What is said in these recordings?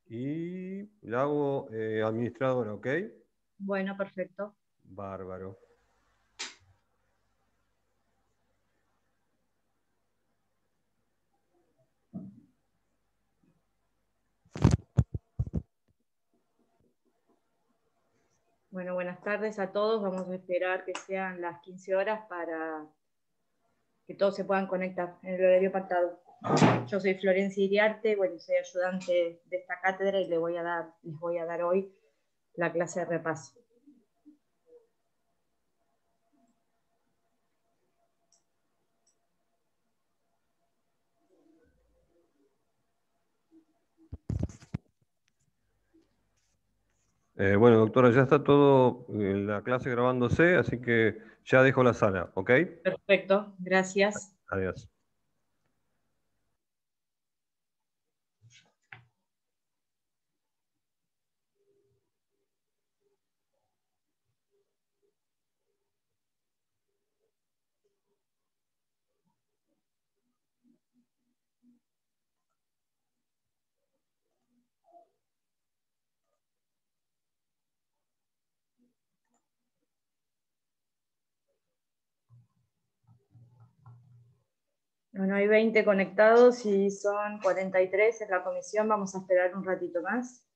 y la hago administradora, ¿ok? Bueno, perfecto. Bárbaro. Bueno, buenas tardes a todos. Vamos a esperar que sean las 15 horas para que todos se puedan conectar en el horario pactado. Yo soy Florencia Iriarte, bueno, soy ayudante de esta cátedra y les voy a dar hoy la clase de repaso. Bueno, doctora, ya está todo la clase grabándose, así que ya dejo la sala, ¿ok? Perfecto, gracias. Adiós. Bueno, hay 20 conectados y son 43 en la comisión. Vamos a esperar un ratito más.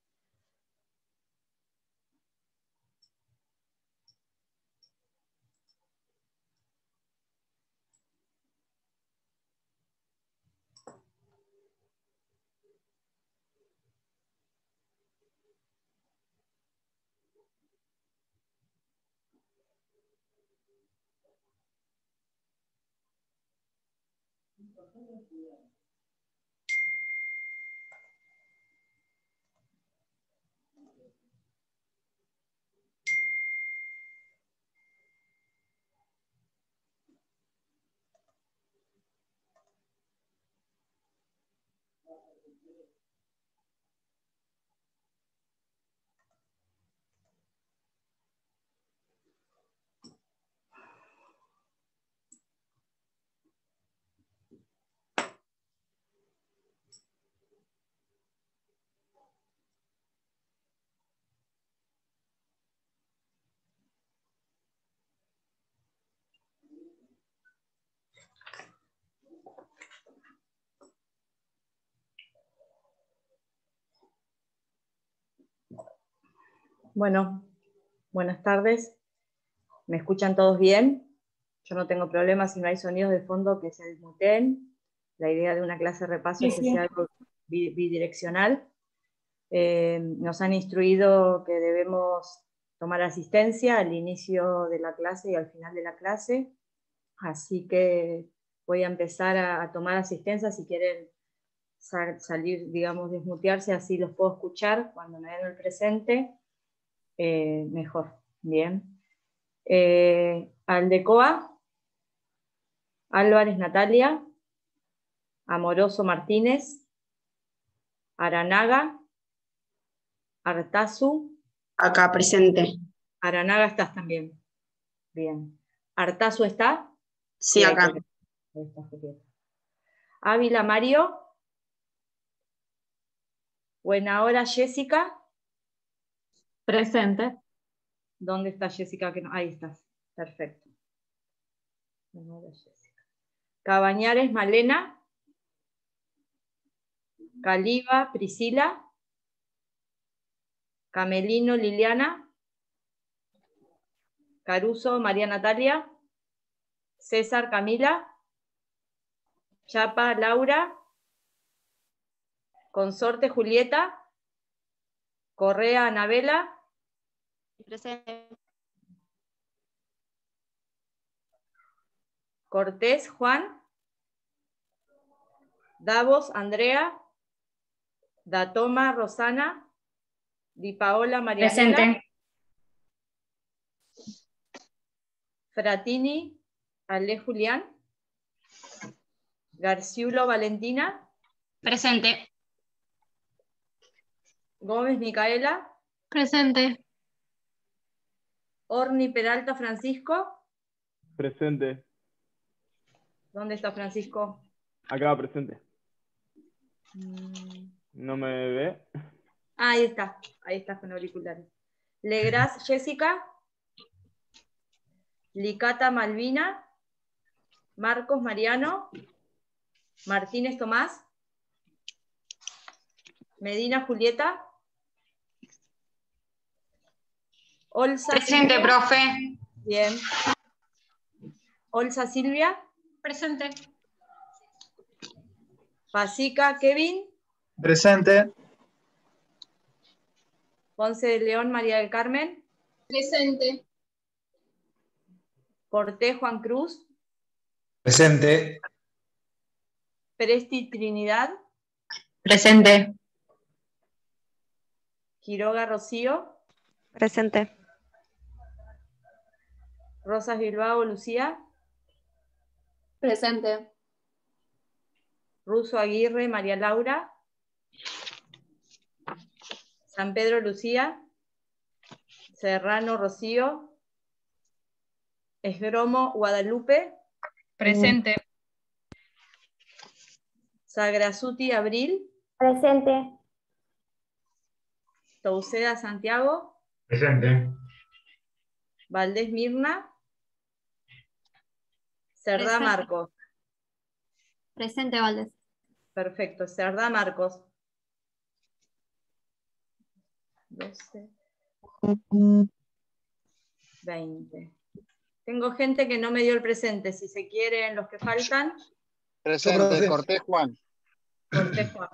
Bueno, buenas tardes. ¿Me escuchan todos bien? Yo no tengo problemas si no hay sonidos de fondo que se desmuteen. La idea de una clase de repaso es que sea algo bidireccional. Nos han instruido que debemos tomar asistencia al inicio de la clase y al final de la clase. Así que voy a empezar a tomar asistencia. Si quieren salir, digamos, desmutearse, así los puedo escuchar cuando me den el presente. Mejor. Bien. Aldecoa, Álvarez Natalia, Amoroso Martínez, Aranaga, Artazu. Acá, presente. Aranaga estás también. Bien. ¿Artazu está? Sí, acá. Ávila Mario. Buena hora, Jessica. Presente. ¿Dónde está Jessica? Ahí estás. Perfecto. Buena hora, Jessica. Cabañares Malena. Caliba Priscila. Camelino Liliana. Caruso María Natalia. César Camila. Chapa Laura. Consorte Julieta. Correa Anabela. Presente. Cortés Juan. Davos Andrea. Datoma Rosana. Di Paola Marianela. Presente. Fratini Ale Julián. Garciulo Valentina. Presente. Gómez Micaela. Presente. Orni Peralta Francisco. Presente. ¿Dónde está Francisco? Acá, presente. ¿No me ve? Ahí estás con auriculares. Legras Jessica, Licata Malvina, Marcos Mariano, Martínez Tomás, Medina Julieta, Olsa Presente, Silvia. profe. Bien. Olsa Silvia, Presente. Pasica Kevin, Presente. Ponce de León María del Carmen, Presente. Cortés Juan Cruz, Presente. Presti Trinidad, Presente. Quiroga Rocío, Presente. Rosas Bilbao Lucía, Presente. Russo Aguirre María Laura, San Pedro Lucía, Serrano Rocío, Esgromo Guadalupe, Presente. Sagrasuti Abril, Presente. Touceda Santiago, Presente. Valdés Mirna, Cerdá Presente. Marcos. Presente, Valdés. Perfecto, Cerdá Marcos. 12, 20. Tengo gente que no me dio el presente. Si se quieren los que faltan, Presente, Cortés Juan. Cortés Juan.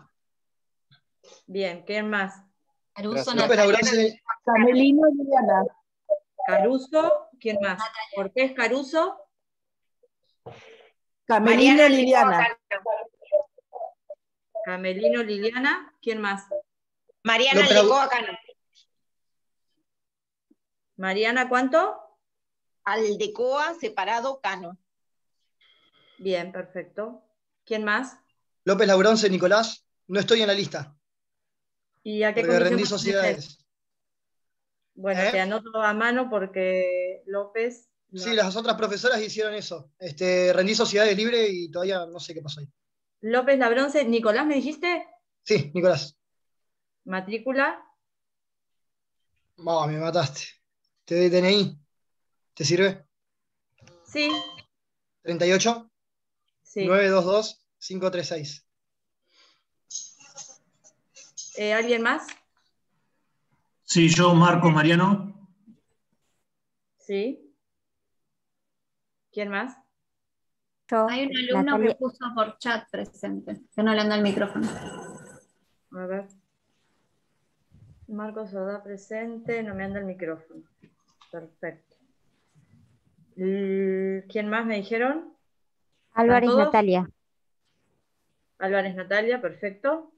Bien, ¿quién más? Caruso, López Natalia. Camelino Liliana. Caruso, ¿quién más? Cortés Caruso, Camelino Mariana Liliana. Camelino Liliana, ¿quién más? Mariana López Aldecoa Cano. Mariana, ¿cuánto? Aldecoa separado Cano. Bien, perfecto. ¿Quién más? López Laurence, Nicolás. No estoy en la lista. ¿Y a qué Porque rendí comisión pertenece? sociedades. Bueno, te anoto a mano porque López... Sí, las otras profesoras hicieron eso. Rendí sociedades libres y todavía no sé qué pasó ahí. López Labronce, Nicolás, ¿me dijiste? Sí, Nicolás. Matrícula. Me mataste. Te doy DNI. ¿Te sirve? Sí. 38 Sí. 922 536. ¿Alguien más? Sí, yo, Marcos Mariano. Sí. ¿Quién más? Yo, Hay un alumno Natalia. que puso por chat presente, que no le anda el micrófono. A ver. Marcos Soda presente, no me anda el micrófono. Perfecto. ¿Quién más me dijeron? Álvarez todos? Natalia. Álvarez Natalia, perfecto.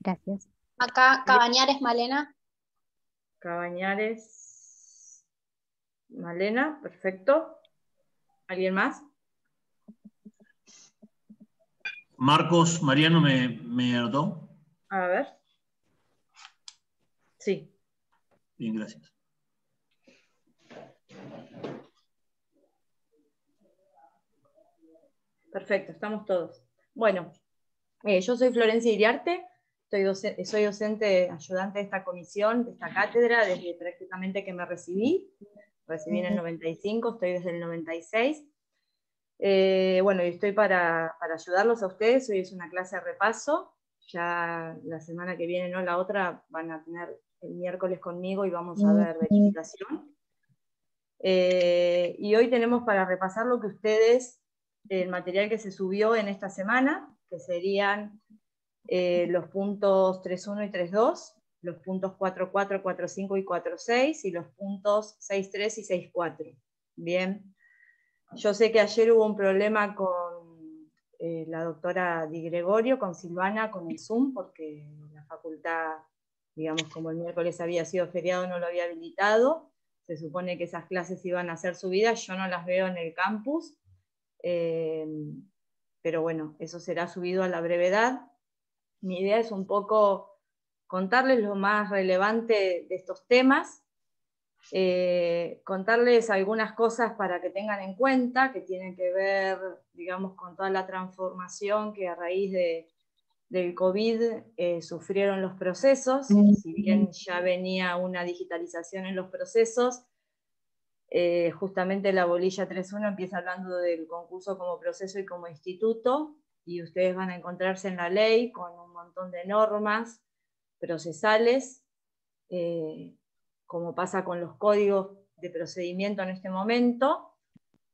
Gracias. Acá Cabañares Malena. Cabañares Malena, perfecto. ¿Alguien más? Marcos Mariano me anotó. A ver. Sí. Bien, gracias. Perfecto, estamos todos. Bueno, yo soy Florencia Iriarte, soy docente ayudante de esta comisión, de esta cátedra, desde prácticamente que me recibí. Recibí en el 95, estoy desde el 96. Bueno, y estoy para ayudarlos a ustedes. Hoy es una clase de repaso. Ya la semana que viene, no la otra, van a tener el miércoles conmigo y vamos a ver verificación. Y hoy tenemos para repasar lo que ustedes, el material que se subió en esta semana, que serían los puntos 3.1 y 3.2, los puntos 4.4, 4.5 y 4.6, y los puntos 6.3 y 6.4. Bien. Yo sé que ayer hubo un problema con la doctora Di Gregorio, con Silvana, con el Zoom, porque la facultad, digamos, como el miércoles había sido feriado, no lo había habilitado. Se supone que esas clases iban a ser subidas, yo no las veo en el campus, pero bueno, eso será subido a la brevedad. Mi idea es un poco contarles lo más relevante de estos temas, contarles algunas cosas para que tengan en cuenta, que tienen que ver, digamos, con toda la transformación que a raíz de del COVID sufrieron los procesos, si bien ya venía una digitalización en los procesos, justamente la bolilla 3.1 empieza hablando del concurso como proceso y como instituto, y ustedes van a encontrarse en la ley con un montón de normas procesales, como pasa con los códigos de procedimiento en este momento,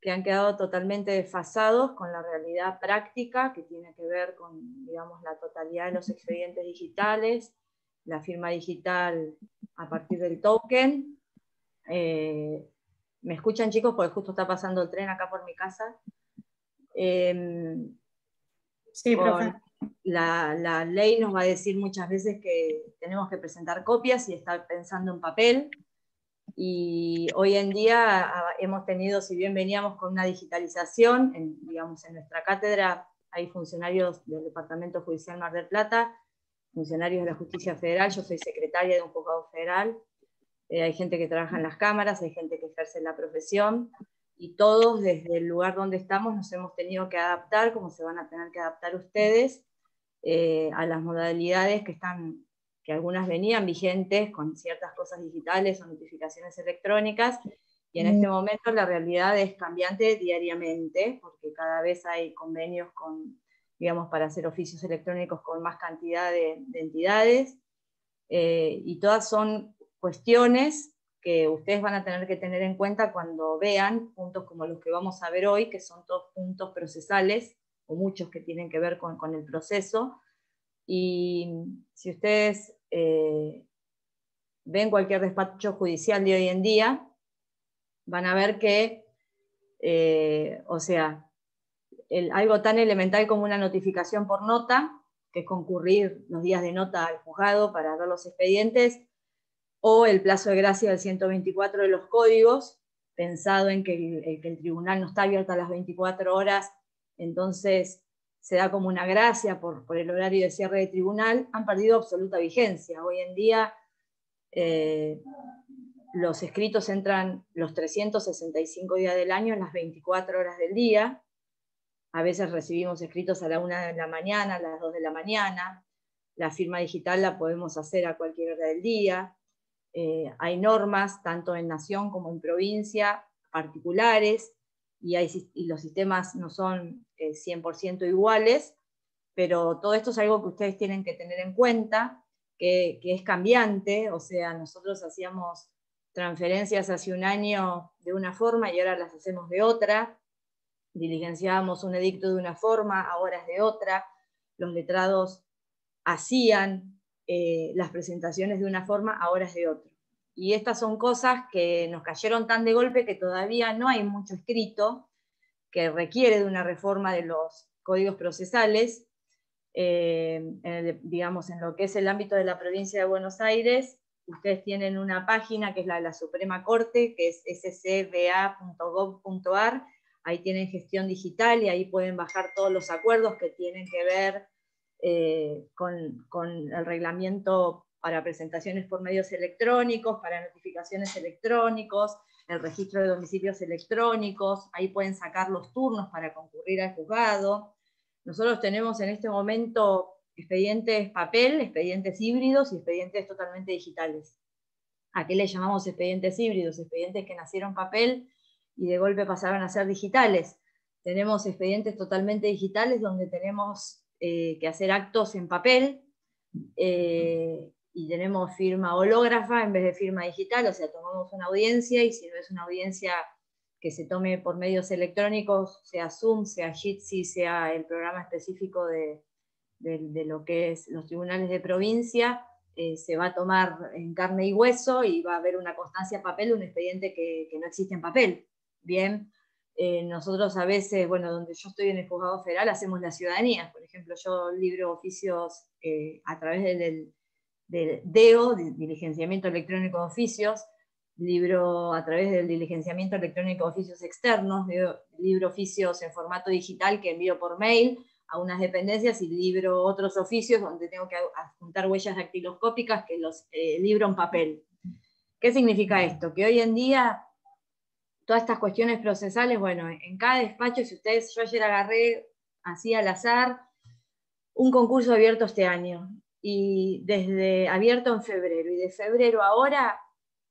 que han quedado totalmente desfasados con la realidad práctica, que tiene que ver con, digamos, la totalidad de los expedientes digitales, la firma digital a partir del token. ¿Me escuchan, chicos? Porque justo está pasando el tren acá por mi casa. Sí, profe. La ley nos va a decir muchas veces que tenemos que presentar copias y estar pensando en papel. Y hoy en día hemos tenido, si bien veníamos con una digitalización, digamos, en nuestra cátedra hay funcionarios del Departamento Judicial Mar del Plata, funcionarios de la Justicia Federal, yo soy secretaria de un juzgado federal, hay gente que trabaja en las cámaras, hay gente que ejerce la profesión, y todos desde el lugar donde estamos nos hemos tenido que adaptar, como se van a tener que adaptar ustedes, a las modalidades que algunas venían vigentes con ciertas cosas digitales o notificaciones electrónicas, y en este momento la realidad es cambiante diariamente, porque cada vez hay convenios digamos, para hacer oficios electrónicos con más cantidad de entidades, y todas son cuestiones que ustedes van a tener que tener en cuenta cuando vean puntos como los que vamos a ver hoy, que son todos puntos procesales, o muchos que tienen que ver con el proceso. Y si ustedes ven cualquier despacho judicial de hoy en día, van a ver que, o sea, algo tan elemental como una notificación por nota, que es concurrir los días de nota al juzgado para ver los expedientes, o el plazo de gracia del 124 de los códigos, pensado en que el tribunal no está abierto a las 24 horas, entonces se da como una gracia por el horario de cierre de tribunal, han perdido absoluta vigencia. Hoy en día los escritos entran los 365 días del año en las 24 horas del día. A veces recibimos escritos a la 1 de la mañana, a las 2 de la mañana. La firma digital la podemos hacer a cualquier hora del día. Hay normas, tanto en nación como en provincia, particulares, y los sistemas no son 100% iguales, pero todo esto es algo que ustedes tienen que tener en cuenta, que es cambiante. O sea, nosotros hacíamos transferencias hace un año de una forma y ahora las hacemos de otra, diligenciábamos un edicto de una forma, ahora es de otra, los letrados hacían las presentaciones de una forma, ahora es de otra. Y estas son cosas que nos cayeron tan de golpe que todavía no hay mucho escrito, que requiere de una reforma de los códigos procesales, digamos, en lo que es el ámbito de la provincia de Buenos Aires. Ustedes tienen una página que es la de la Suprema Corte, que es scba.gov.ar, ahí tienen gestión digital y ahí pueden bajar todos los acuerdos que tienen que ver con el reglamento para presentaciones por medios electrónicos, para notificaciones electrónicos, el registro de domicilios electrónicos, ahí pueden sacar los turnos para concurrir al juzgado. Nosotros tenemos en este momento expedientes papel, expedientes híbridos y expedientes totalmente digitales. ¿A qué le llamamos expedientes híbridos? Expedientes que nacieron papel y de golpe pasaron a ser digitales. Tenemos expedientes totalmente digitales donde tenemos que hacer actos en papel, y tenemos firma hológrafa en vez de firma digital, o sea, tomamos una audiencia y si no es una audiencia que se tome por medios electrónicos, sea Zoom, sea Jitsi, sea el programa específico de lo que es los tribunales de provincia, se va a tomar en carne y hueso y va a haber una constancia en papel, un expediente que no existe en papel. Bien, nosotros a veces, bueno, donde yo estoy en el juzgado federal, hacemos la ciudadanía. Por ejemplo, yo libro oficios a través del DEO, diligenciamiento electrónico de oficios, libro a través del diligenciamiento electrónico de oficios externos, libro oficios en formato digital que envío por mail a unas dependencias y libro otros oficios donde tengo que adjuntar huellas dactiloscópicas que los libro en papel. ¿Qué significa esto? Que hoy en día todas estas cuestiones procesales, bueno, en cada despacho, si ustedes, yo ayer agarré así al azar un concurso abierto este año, y desde abierto en febrero, y de febrero a ahora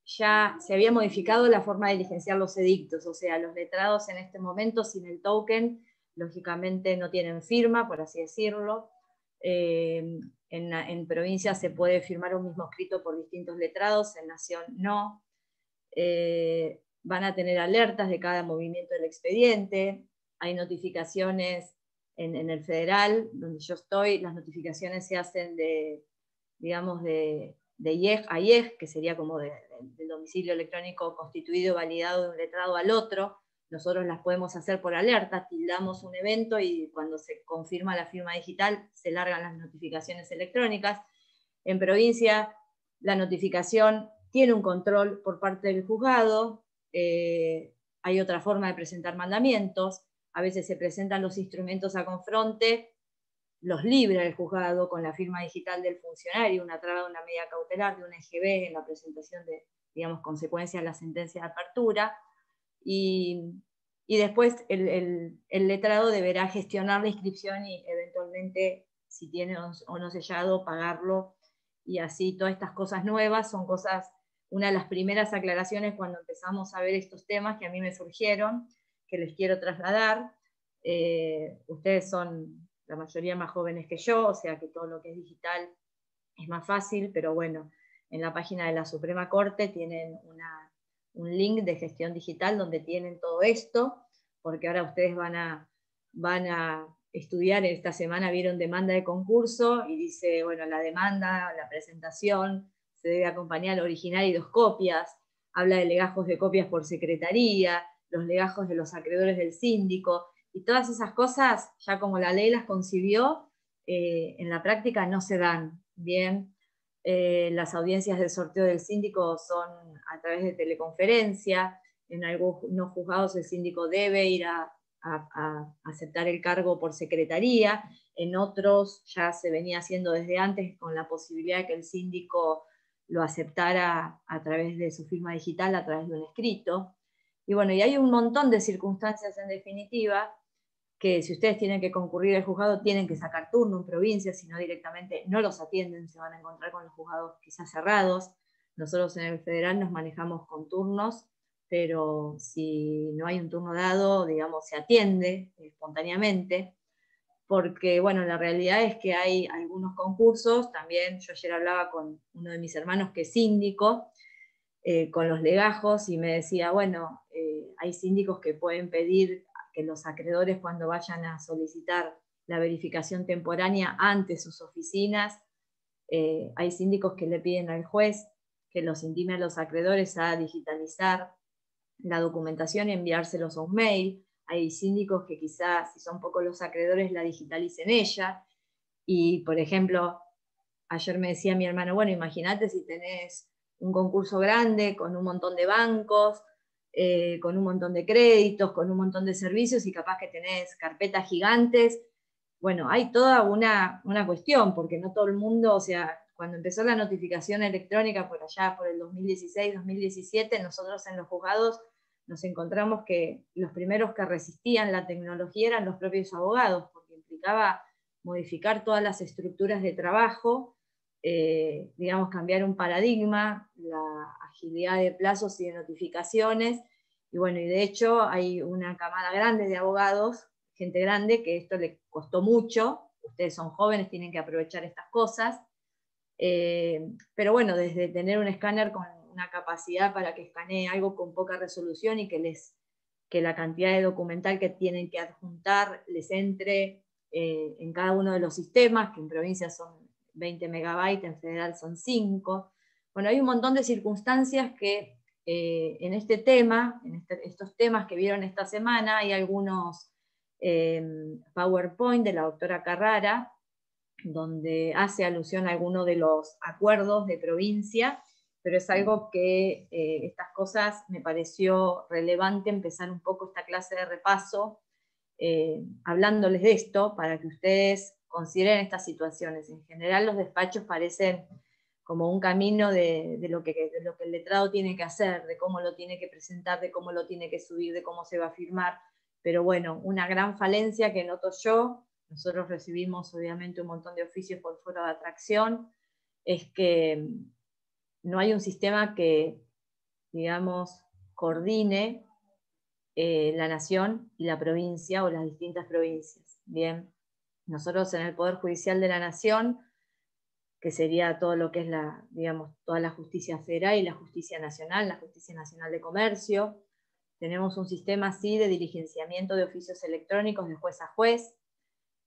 ya se había modificado la forma de diligenciar los edictos, o sea, los letrados en este momento sin el token, lógicamente no tienen firma, por así decirlo. En provincia se puede firmar un mismo escrito por distintos letrados, en nación no. Van a tener alertas de cada movimiento del expediente, hay notificaciones en el federal, donde yo estoy, las notificaciones se hacen digamos, de IEG a IEG, que sería como del domicilio electrónico constituido, validado de un letrado al otro. Nosotros las podemos hacer por alerta, tildamos un evento y cuando se confirma la firma digital se largan las notificaciones electrónicas. En provincia la notificación tiene un control por parte del juzgado, hay otra forma de presentar mandamientos, a veces se presentan los instrumentos a confronte, los libra el juzgado con la firma digital del funcionario, una traba de una medida cautelar, de un EGB en la presentación de, digamos, consecuencias de la sentencia de apertura, y después el letrado deberá gestionar la inscripción y eventualmente, si tiene o no sellado, pagarlo, y así todas estas cosas nuevas son cosas, una de las primeras aclaraciones cuando empezamos a ver estos temas que a mí me surgieron, que les quiero trasladar. Ustedes son la mayoría más jóvenes que yo, o sea que todo lo que es digital es más fácil, pero bueno, en la página de la Suprema Corte tienen un link de gestión digital donde tienen todo esto, porque ahora ustedes van a estudiar, esta semana vieron demanda de concurso, y dice, bueno, la demanda, la presentación, se debe acompañar al original y 2 copias, habla de legajos de copias por secretaría, los legajos de los acreedores del síndico, y todas esas cosas, ya como la ley las concibió, en la práctica no se dan bien. Las audiencias del sorteo del síndico son a través de teleconferencia, en algunos juzgados el síndico debe ir a aceptar el cargo por secretaría, en otros ya se venía haciendo desde antes con la posibilidad de que el síndico lo aceptara a través de su firma digital, a través de un escrito. Y bueno, y hay un montón de circunstancias en definitiva que si ustedes tienen que concurrir al juzgado tienen que sacar turno en provincia, si no directamente no los atienden, se van a encontrar con los juzgados quizás cerrados. Nosotros en el federal nos manejamos con turnos, pero si no hay un turno dado, digamos, se atiende espontáneamente, porque bueno, la realidad es que hay algunos concursos, también yo ayer hablaba con uno de mis hermanos que es síndico, con los legajos, y me decía, bueno, hay síndicos que pueden pedir que los acreedores cuando vayan a solicitar la verificación temporánea ante sus oficinas, hay síndicos que le piden al juez que los intime a los acreedores a digitalizar la documentación y enviárselos a un mail. Hay síndicos que quizás, si son pocos los acreedores, la digitalicen ella. Y, por ejemplo, ayer me decía mi hermano, bueno, imagínate si tenés un concurso grande con un montón de bancos, con un montón de créditos, con un montón de servicios, y capaz que tenés carpetas gigantes. Bueno, hay toda una cuestión, porque no todo el mundo, o sea, cuando empezó la notificación electrónica por allá, por el 2016, 2017, nosotros en los juzgados nos encontramos que los primeros que resistían la tecnología eran los propios abogados, porque implicaba modificar todas las estructuras de trabajo, digamos, cambiar un paradigma, la agilidad de plazos y de notificaciones, y bueno, y de hecho hay una camada grande de abogados, gente grande, que esto le costó mucho. Ustedes son jóvenes, tienen que aprovechar estas cosas, pero bueno, desde tener un escáner con una capacidad para que escanee algo con poca resolución y que la cantidad de documental que tienen que adjuntar les entre en cada uno de los sistemas, que en provincia son 20 megabytes, en federal son 5. Bueno, hay un montón de circunstancias que en este tema, estos temas que vieron esta semana, hay algunos PowerPoint de la doctora Carrara, donde hace alusión a alguno de los acuerdos de provincia, pero es algo que estas cosas me pareció relevante empezar un poco esta clase de repaso hablándoles de esto, para que ustedes consideren estas situaciones. En general los despachos parecen como un camino de lo que el letrado tiene que hacer, de cómo lo tiene que presentar, de cómo lo tiene que subir, de cómo se va a firmar, pero bueno, una gran falencia que noto yo nosotros recibimos obviamente un montón de oficios por fuera de atracción, es que no hay un sistema que, digamos, coordine la nación y la provincia o las distintas provincias. Bien, nosotros en el Poder Judicial de la Nación, que sería todo lo que es digamos, toda la justicia federal y la justicia nacional de comercio, tenemos un sistema así de diligenciamiento de oficios electrónicos de juez a juez,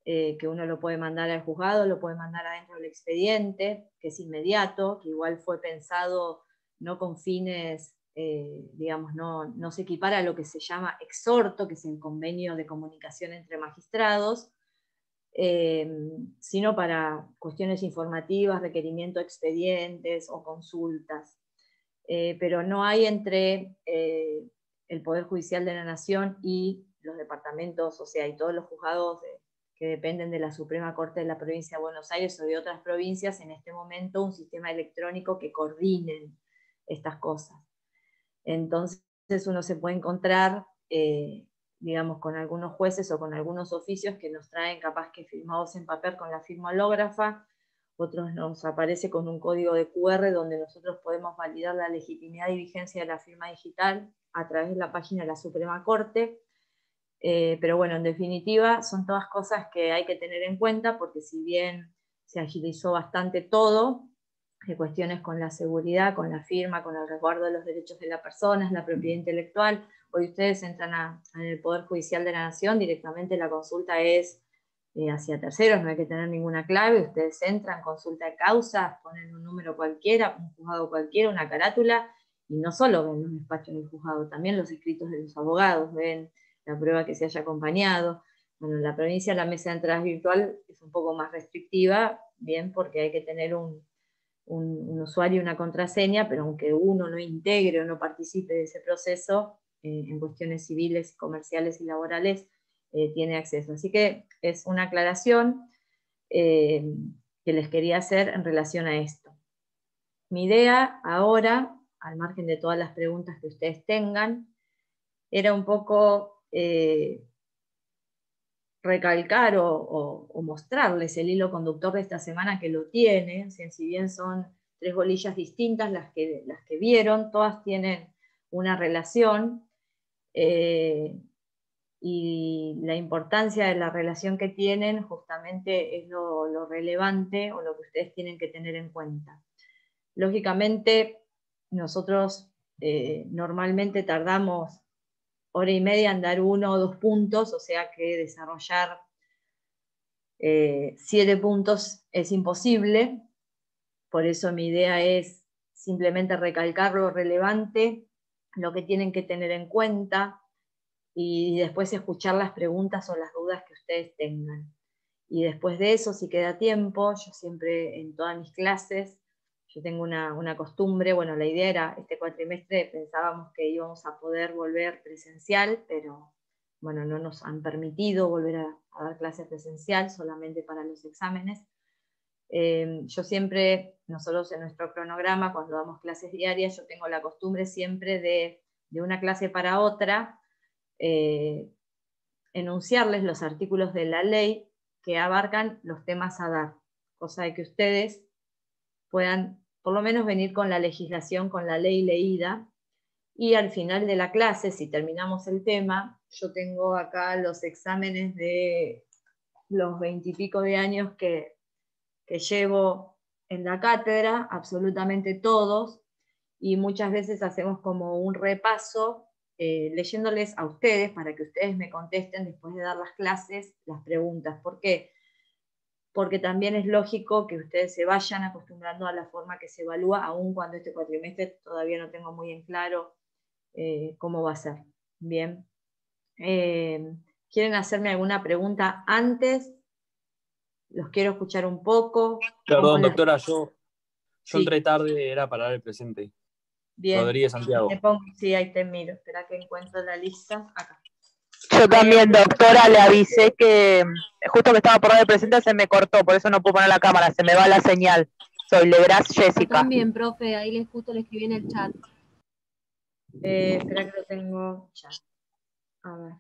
que uno lo puede mandar al juzgado, lo puede mandar adentro del expediente, que es inmediato, que igual fue pensado no con fines, digamos, no se equipara a lo que se llama exhorto, que es el convenio de comunicación entre magistrados, sino para cuestiones informativas, requerimiento de expedientes o consultas. Pero no hay entre el Poder Judicial de la Nación y los departamentos, o sea, y todos los juzgados que dependen de la Suprema Corte de la Provincia de Buenos Aires o de otras provincias, en este momento un sistema electrónico que coordinen estas cosas. Entonces uno se puede encontrar, digamos, con algunos jueces o con algunos oficios que nos traen capaz que firmados en papel con la firma hológrafa, otros nos aparece con un código de QR donde nosotros podemos validar la legitimidad y vigencia de la firma digital a través de la página de la Suprema Corte. Pero bueno, en definitiva, son todas cosas que hay que tener en cuenta, porque si bien se agilizó bastante todo, cuestiones con la seguridad, con la firma, con el resguardo de los derechos de las personas, la propiedad intelectual, hoy ustedes entran en el Poder Judicial de la Nación, directamente la consulta es hacia terceros, no hay que tener ninguna clave, ustedes entran, consulta de causas, ponen un número cualquiera, un juzgado cualquiera, una carátula, y no solo ven los despachos del juzgado, también los escritos de los abogados, ven la prueba que se haya acompañado. Bueno, en la provincia la mesa de entradas virtual es un poco más restrictiva, bien, porque hay que tener un usuario y una contraseña, pero aunque uno no integre o no participe de ese proceso, en cuestiones civiles, comerciales y laborales, tiene acceso. Así que es una aclaración que les quería hacer en relación a esto. Mi idea ahora, al margen de todas las preguntas que ustedes tengan, era un poco recalcar o mostrarles el hilo conductor de esta semana, que lo tiene, si bien son 3 bolillas distintas las que vieron, todas tienen una relación, y la importancia de la relación que tienen justamente es lo relevante o lo que ustedes tienen que tener en cuenta. Lógicamente, nosotros normalmente tardamos 1 hora y media en dar 1 o 2 puntos, o sea que desarrollar 7 puntos es imposible, por eso mi idea es simplemente recalcar lo relevante, lo que tienen que tener en cuenta, y después escuchar las preguntas o las dudas que ustedes tengan. Y después de eso, si queda tiempo, yo siempre en todas mis clases, yo tengo una costumbre, bueno, la idea era, este cuatrimestre pensábamos que íbamos a poder volver presencial, pero bueno, no nos han permitido volver a dar clases presencial, solamente para los exámenes. Yo siempre, nosotros en nuestro cronograma, cuando damos clases diarias, yo tengo la costumbre siempre de una clase para otra, enunciarles los artículos de la ley que abarcan los temas a dar, cosa de que ustedes puedan por lo menos venir con la legislación, con la ley leída, y al final de la clase, si terminamos el tema, yo tengo acá los exámenes de los 20 y pico de años que llevo en la cátedra, absolutamente todos, y muchas veces hacemos como un repaso, leyéndoles a ustedes para que ustedes me contesten después de dar las clases, las preguntas. ¿Por qué? Porque también es lógico que ustedes se vayan acostumbrando a la forma que se evalúa, aun cuando este cuatrimestre todavía no tengo muy en claro cómo va a ser. Bien. ¿Quieren hacerme alguna pregunta antes? Los quiero escuchar un poco. Perdón, doctora, yo Sí. entré tarde, era para dar el presente. Bien. Rodríguez Santiago. Sí, ahí te miro. Espera que encuentro la lista. Acá. Yo también, doctora, le avisé que justo que estaba por dar el presente se me cortó, por eso no puedo poner la cámara, se me va la señal. Soy Legras Jessica. Yo también, profe, ahí justo le escribí en el chat. Espera que lo tengo ya. A ver.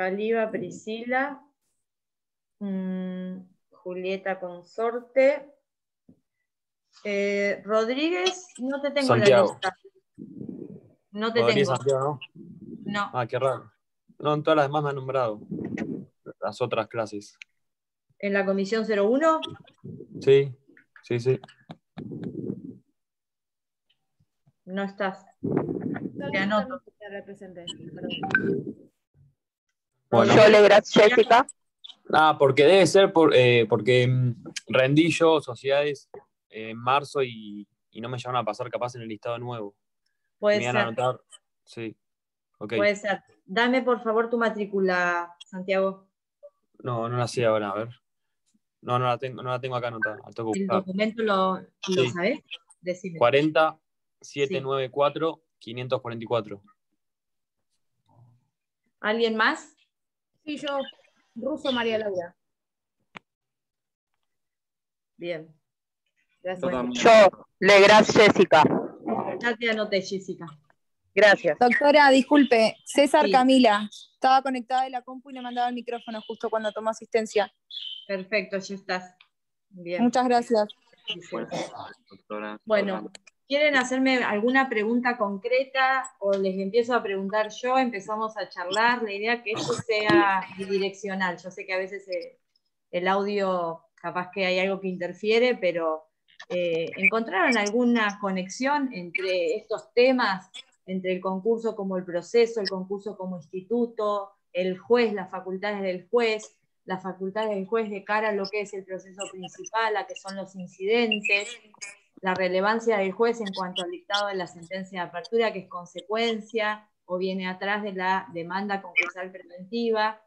Caliba Priscila, Julieta Consorte, Rodríguez, no te tengo en la Santiago. lista. No te Rodríguez tengo. Santiago, ¿no? No. Ah, qué raro. No, en todas las demás me han nombrado. Las otras clases. ¿En la comisión 01? Sí, sí, sí. No estás. Te anoto. Bueno. Yo le gracias, Jessica. Ah, porque debe ser porque rendí yo sociedades en marzo y no me llegaron a pasar capaz en el listado nuevo. Puede Me iban a ser. anotar. Sí. Ok. Puede ser. Dame por favor tu matrícula, Santiago. No la sé ahora, a ver. No la tengo acá anotada. La tengo que ¿El buscar. documento lo Sí. sabés? Decime. 40 794 544. ¿Alguien más? Sí, yo. Russo María Laura. Bien. Gracias. Bueno. Yo, Legras Jessica. Ya te anoté, Jessica. Gracias. Doctora, disculpe, César Sí. Camila. Estaba conectada de la compu y le mandaba el micrófono justo cuando tomó asistencia. Perfecto, ya estás. Bien. Muchas gracias. Bueno, ¿quieren hacerme alguna pregunta concreta o les empiezo a preguntar yo? Empezamos a charlar. La idea es que esto sea bidireccional. Yo sé que a veces el audio capaz que hay algo que interfiere, pero ¿encontraron alguna conexión entre estos temas? Entre el concurso como el proceso, el concurso como instituto, el juez, las facultades del juez, las facultades del juez de cara a lo que es el proceso principal, a que son los incidentes, la relevancia del juez en cuanto al dictado de la sentencia de apertura, que es consecuencia o viene atrás de la demanda concursal preventiva.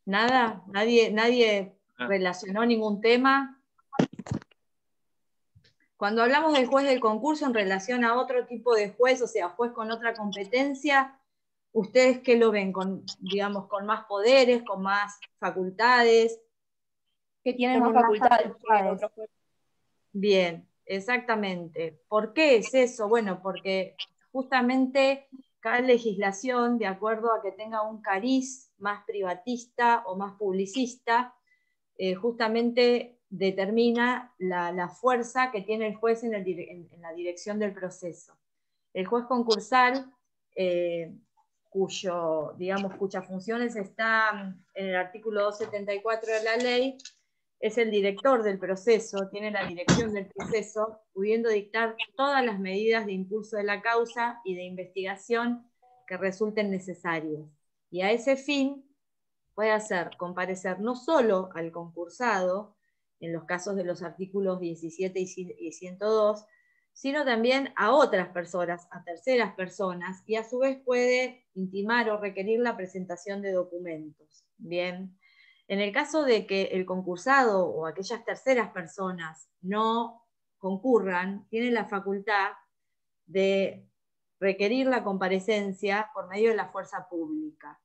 ¿Nada? ¿Nadie relacionó ningún tema? Cuando hablamos del juez del concurso en relación a otro tipo de juez, o sea, juez con otra competencia, ¿ustedes qué lo ven? Digamos, con más poderes, con más facultades. Que tienen más facultades que el otro juez. Bien, exactamente. ¿Por qué es eso? Bueno, porque justamente cada legislación, de acuerdo a que tenga un cariz más privatista o más publicista, justamente determina la fuerza que tiene el juez en la dirección del proceso. El juez concursal, cuyas funciones están en el artículo 274 de la ley, es el director del proceso, tiene la dirección del proceso, pudiendo dictar todas las medidas de impulso de la causa y de investigación que resulten necesarias. Y a ese fin puede hacer comparecer no solo al concursado, en los casos de los artículos 17 y 102, sino también a otras personas, a terceras personas, y a su vez puede intimar o requerir la presentación de documentos. Bien. En el caso de que el concursado o aquellas terceras personas no concurran, tiene la facultad de requerir la comparecencia por medio de la fuerza pública.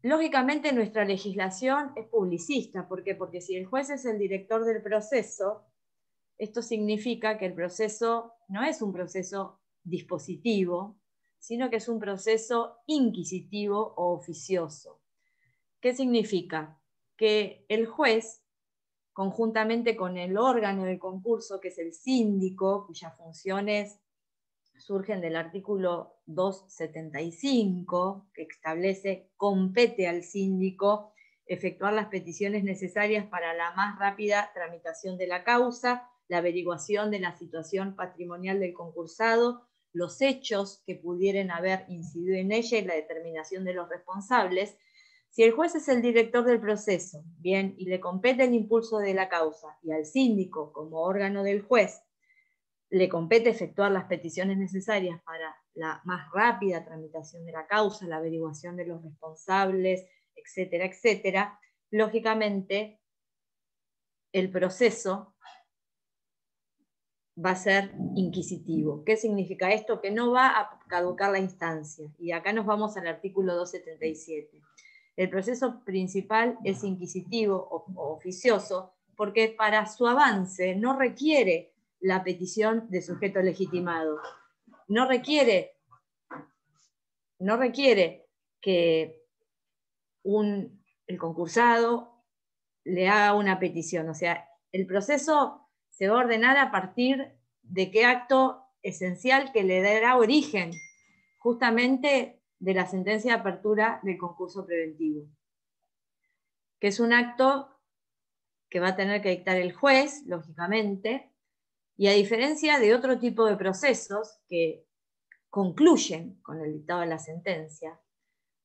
Lógicamente nuestra legislación es publicista. ¿Por qué? Porque si el juez es el director del proceso, esto significa que el proceso no es un proceso dispositivo, sino que es un proceso inquisitivo o oficioso. ¿Qué significa? Que el juez, conjuntamente con el órgano del concurso, que es el síndico, cuyas funciones surgen del artículo 275, que establece, compete al síndico efectuar las peticiones necesarias para la más rápida tramitación de la causa, la averiguación de la situación patrimonial del concursado, los hechos que pudieran haber incidido en ella y la determinación de los responsables. Si el juez es el director del proceso, bien, y le compete el impulso de la causa, y al síndico, como órgano del juez, le compete efectuar las peticiones necesarias para la más rápida tramitación de la causa, la averiguación de los responsables, etcétera, etcétera, lógicamente el proceso va a ser inquisitivo. ¿Qué significa esto? Que no va a caducar la instancia. Y acá nos vamos al artículo 277. El proceso principal es inquisitivo o oficioso porque para su avance no requiere la petición de sujeto legitimado. No requiere que el concursado le haga una petición. O sea, el proceso se va a ordenar a partir de qué acto esencial que le dará origen justamente de la sentencia de apertura del concurso preventivo, que es un acto que va a tener que dictar el juez, lógicamente, y a diferencia de otro tipo de procesos que concluyen con el dictado de la sentencia,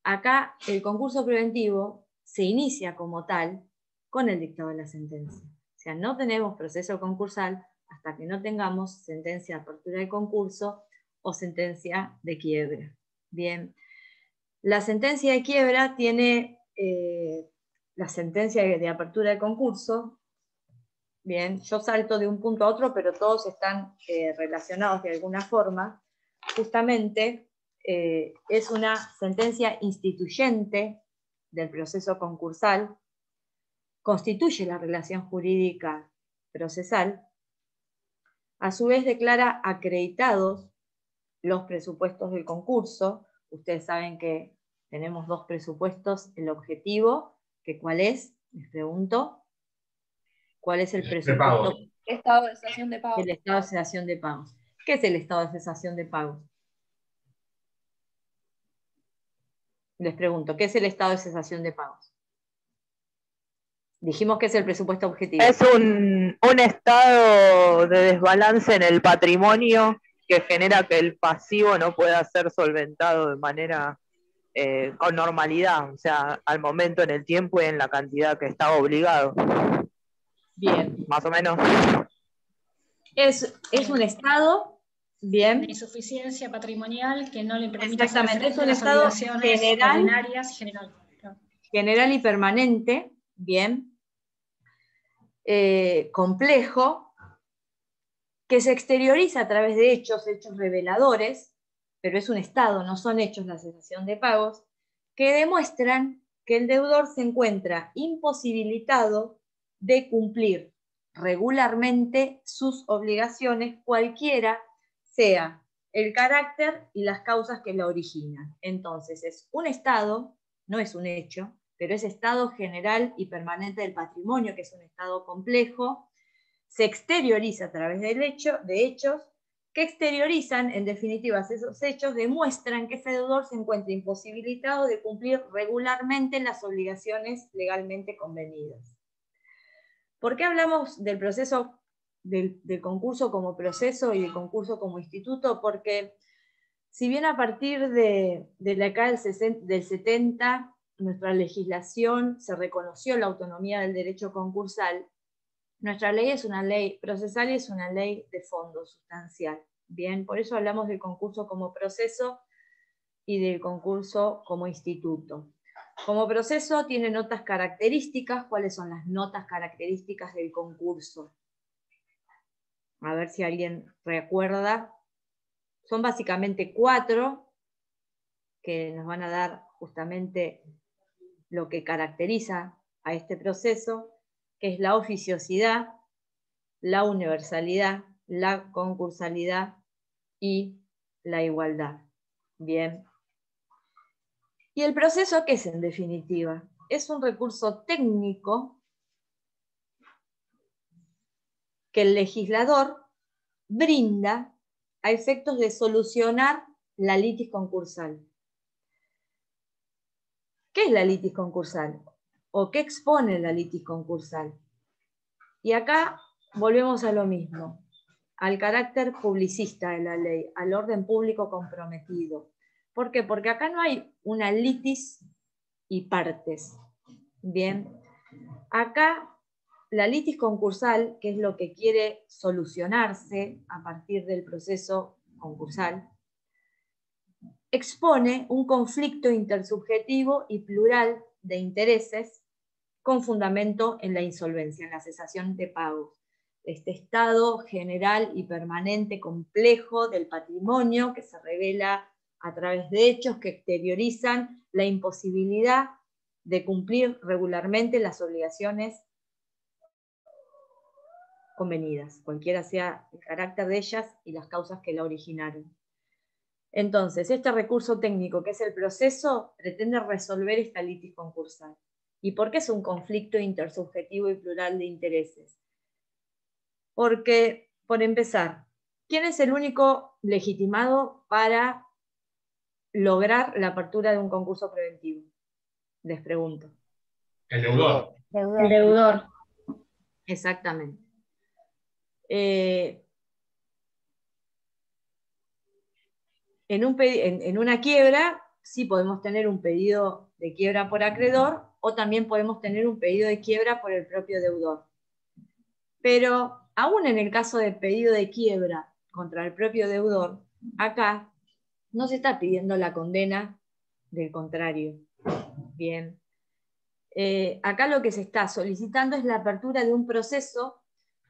acá el concurso preventivo se inicia como tal con el dictado de la sentencia. O sea, no tenemos proceso concursal hasta que no tengamos sentencia de apertura del concurso o sentencia de quiebra. Bien, la sentencia de quiebra tiene la sentencia de apertura del concurso. Bien, yo salto de un punto a otro, pero todos están relacionados de alguna forma. Justamente es una sentencia instituyente del proceso concursal, constituye la relación jurídica procesal, a su vez declara acreditados los presupuestos del concurso. Ustedes saben que tenemos dos presupuestos, el objetivo, que ¿cuál es? Les pregunto. ¿Cuál es el presupuesto? Estado de cesación de pagos. El estado de cesación de pagos. ¿Qué es el estado de cesación de pagos? Les pregunto, ¿qué es el estado de cesación de pagos? Dijimos que es el presupuesto objetivo. Es un estado de desbalance en el patrimonio que genera que el pasivo no pueda ser solventado de manera con normalidad, o sea, al momento, en el tiempo y en la cantidad que está obligado. Bien. Más o menos. Es un estado, bien. De insuficiencia patrimonial que no le permite Exactamente, hacer es un las estado obligaciones general, ordinarias general. General y permanente, bien. Complejo, que se exterioriza a través de hechos reveladores, pero es un estado, no son hechos la cesación de pagos, que demuestran que el deudor se encuentra imposibilitado de cumplir regularmente sus obligaciones, cualquiera sea el carácter y las causas que la originan. Entonces es un estado, no es un hecho, pero es estado general y permanente del patrimonio, que es un estado complejo, se exterioriza a través de hechos que exteriorizan, en definitiva, esos hechos demuestran que ese deudor se encuentra imposibilitado de cumplir regularmente las obligaciones legalmente convenidas. ¿Por qué hablamos del proceso del concurso como proceso y del concurso como instituto? Porque si bien a partir de la década del 70 nuestra legislación se reconoció la autonomía del derecho concursal, nuestra ley es una ley procesal y es una ley de fondo sustancial. Bien, por eso hablamos del concurso como proceso y del concurso como instituto. Como proceso tiene notas características. ¿Cuáles son las notas características del concurso? A ver si alguien recuerda. Son básicamente 4 que nos van a dar justamente lo que caracteriza a este proceso, que es la oficiosidad, la universalidad, la concursalidad y la igualdad. Bien. ¿Y el proceso qué es en definitiva? Es un recurso técnico que el legislador brinda a efectos de solucionar la litis concursal. ¿Qué es la litis concursal? ¿O qué expone la litis concursal? Y acá volvemos a lo mismo, al carácter publicista de la ley, al orden público comprometido. ¿Por qué? Porque acá no hay una litis y partes. Bien, acá la litis concursal, que es lo que quiere solucionarse a partir del proceso concursal, expone un conflicto intersubjetivo y plural de intereses con fundamento en la insolvencia, en la cesación de pagos. Este estado general y permanente complejo del patrimonio que se revela a través de hechos que exteriorizan la imposibilidad de cumplir regularmente las obligaciones convenidas, cualquiera sea el carácter de ellas y las causas que la originaron. Entonces, este recurso técnico, que es el proceso, pretende resolver esta litis concursal. ¿Y por qué es un conflicto intersubjetivo y plural de intereses? Porque, por empezar, ¿quién es el único legitimado para lograr la apertura de un concurso preventivo? Les pregunto. El deudor. El deudor. Exactamente. En una quiebra, sí podemos tener un pedido de quiebra por acreedor o también podemos tener un pedido de quiebra por el propio deudor. Pero aún en el caso de pedido de quiebra contra el propio deudor, acá no se está pidiendo la condena del contrario. Bien. Acá lo que se está solicitando es la apertura de un proceso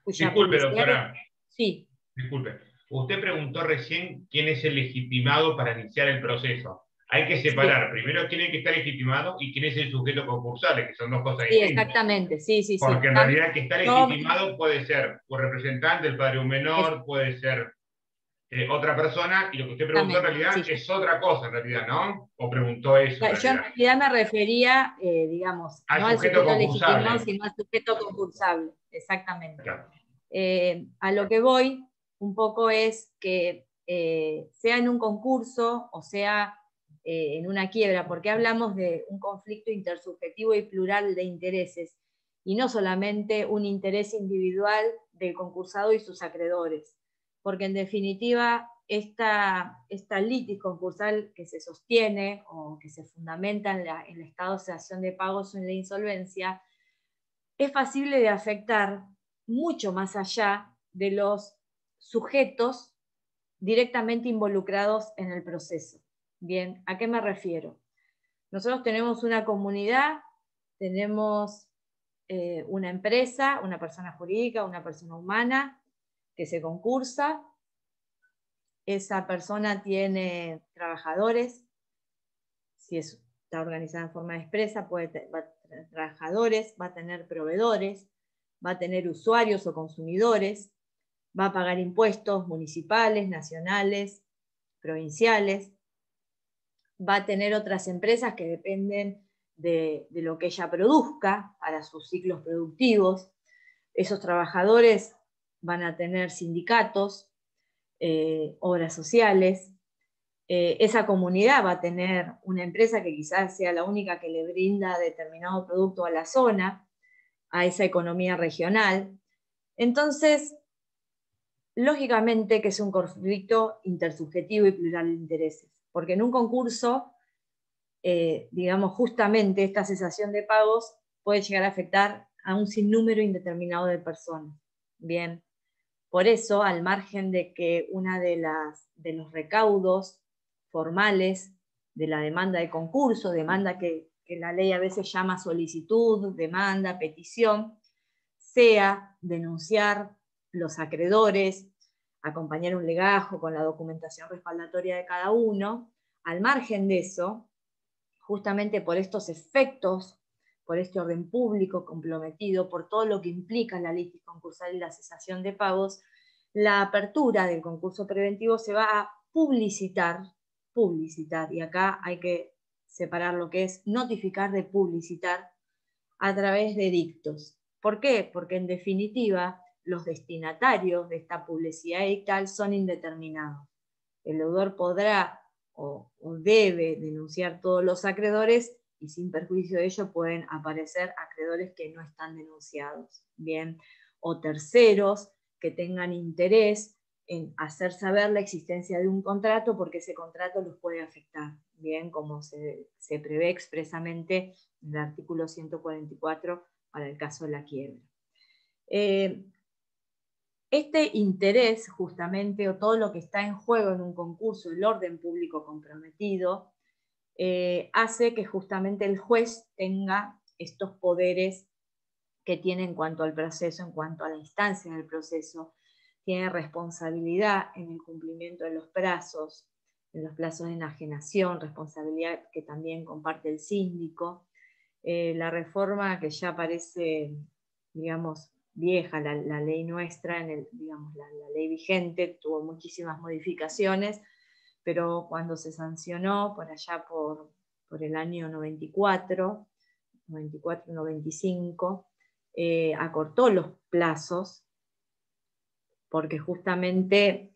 cuya Disculpe, publicidad... doctora. Sí. Disculpe. Usted preguntó recién quién es el legitimado para iniciar el proceso. Hay que separar primero quién es el que está legitimado y quién es el sujeto concursal, que son dos cosas Sí, distintas. exactamente. Sí, sí, sí. Porque en realidad el que está legitimado puede ser un representante, el padre de un menor, puede ser otra persona, y lo que usted preguntó en realidad es otra cosa, en realidad, ¿no? O preguntó eso. Yo en realidad me refería, digamos, Al no al sujeto sujeto concursable. legitimado, sino al sujeto concursable. Exactamente. A lo que voy un poco es que sea en un concurso o sea en una quiebra, porque hablamos de un conflicto intersubjetivo y plural de intereses, y no solamente un interés individual del concursado y sus acreedores, porque en definitiva esta litis concursal que se sostiene o que se fundamenta en el estado de cesación de pagos o en la insolvencia es factible de afectar mucho más allá de los sujetos directamente involucrados en el proceso. Bien, ¿a qué me refiero? Nosotros tenemos una comunidad, tenemos una empresa, una persona jurídica, una persona humana que se concursa. Esa persona tiene trabajadores, si está organizada en forma expresa, va a tener trabajadores, va a tener proveedores, va a tener usuarios o consumidores, va a pagar impuestos municipales, nacionales, provinciales, va a tener otras empresas que dependen de lo que ella produzca para sus ciclos productivos. Esos trabajadores van a tener sindicatos, obras sociales. Esa comunidad va a tener una empresa que quizás sea la única que le brinda determinado producto a la zona, a esa economía regional. Entonces, lógicamente que es un conflicto intersubjetivo y plural de intereses, porque en un concurso, digamos, justamente esta cesación de pagos puede llegar a afectar a un sinnúmero indeterminado de personas. Bien, por eso, al margen de que una de los recaudos formales de la demanda de concurso, demanda que la ley a veces llama solicitud, demanda, petición, sea denunciar los acreedores, acompañar un legajo con la documentación respaldatoria de cada uno. Al margen de eso, justamente por estos efectos, por este orden público comprometido, por todo lo que implica la litis concursal y la cesación de pagos, la apertura del concurso preventivo se va a publicitar, y acá hay que separar lo que es notificar de publicitar a través de edictos. ¿Por qué? Porque en definitiva los destinatarios de esta publicidad edictal son indeterminados. El deudor podrá o debe denunciar todos los acreedores y sin perjuicio de ello pueden aparecer acreedores que no están denunciados, bien, o terceros que tengan interés en hacer saber la existencia de un contrato porque ese contrato los puede afectar, bien, como se prevé expresamente en el artículo 144 para el caso de la quiebra. Este interés, justamente, o todo lo que está en juego en un concurso, el orden público comprometido, hace que justamente el juez tenga estos poderes que tiene en cuanto al proceso, en cuanto a la instancia del proceso. Tiene responsabilidad en el cumplimiento de los plazos, en los plazos de enajenación, responsabilidad que también comparte el síndico. La reforma que ya aparece, digamos, vieja, la ley nuestra, digamos, la ley vigente, tuvo muchísimas modificaciones, pero cuando se sancionó por allá por el año 94, 95, acortó los plazos, porque justamente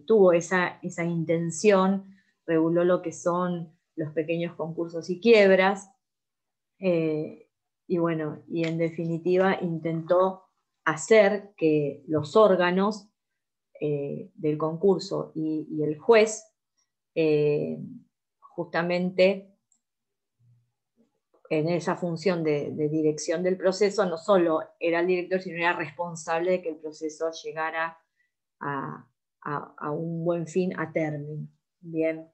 tuvo esa intención, reguló lo que son los pequeños concursos y quiebras, y bueno, y en definitiva intentó hacer que los órganos del concurso y el juez justamente en esa función de dirección del proceso, no solo era el director, sino era responsable de que el proceso llegara a un buen fin, a término. Bien.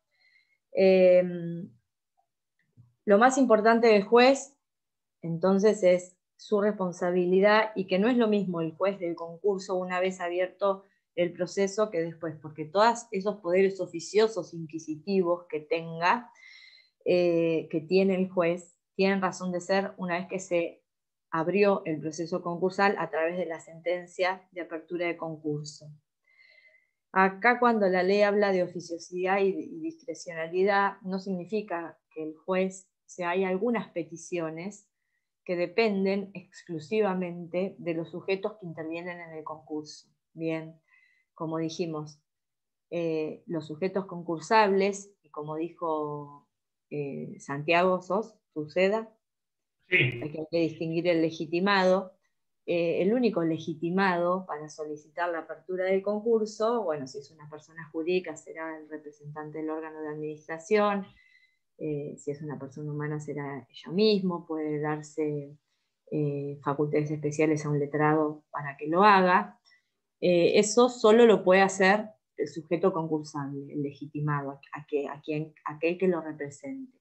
Lo más importante del juez, entonces, es su responsabilidad, y que no es lo mismo el juez del concurso una vez abierto el proceso que después, porque todos esos poderes oficiosos inquisitivos que tenga, que tiene el juez, tienen razón de ser una vez que se abrió el proceso concursal a través de la sentencia de apertura de concurso. Acá, cuando la ley habla de oficiosidad y discrecionalidad, no significa que el juez, o sea, hay algunas peticiones que dependen exclusivamente de los sujetos que intervienen en el concurso. Bien, como dijimos, los sujetos concursables, y como dijo Santiago, suceda, sí. Hay que distinguir el legitimado. El único legitimado para solicitar la apertura del concurso, bueno, si es una persona jurídica será el representante del órgano de administración, si es una persona humana será ella mismo, puede darse facultades especiales a un letrado para que lo haga. Eso solo lo puede hacer el sujeto concursable, el legitimado, aquel que lo represente.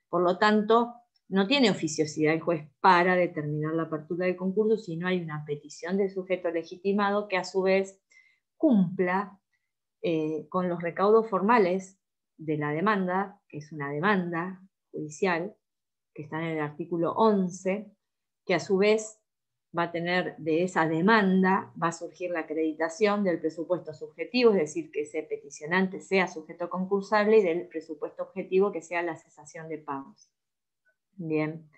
Por lo tanto, no tiene oficiosidad el juez para determinar la apertura del concurso si no hay una petición del sujeto legitimado que a su vez cumpla con los recaudos formales de la demanda, que es una demanda judicial, que está en el artículo 11, que a su vez va a tener, de esa demanda va a surgir la acreditación del presupuesto subjetivo, es decir, que ese peticionante sea sujeto concursable, y del presupuesto objetivo, que sea la cesación de pagos. Bien.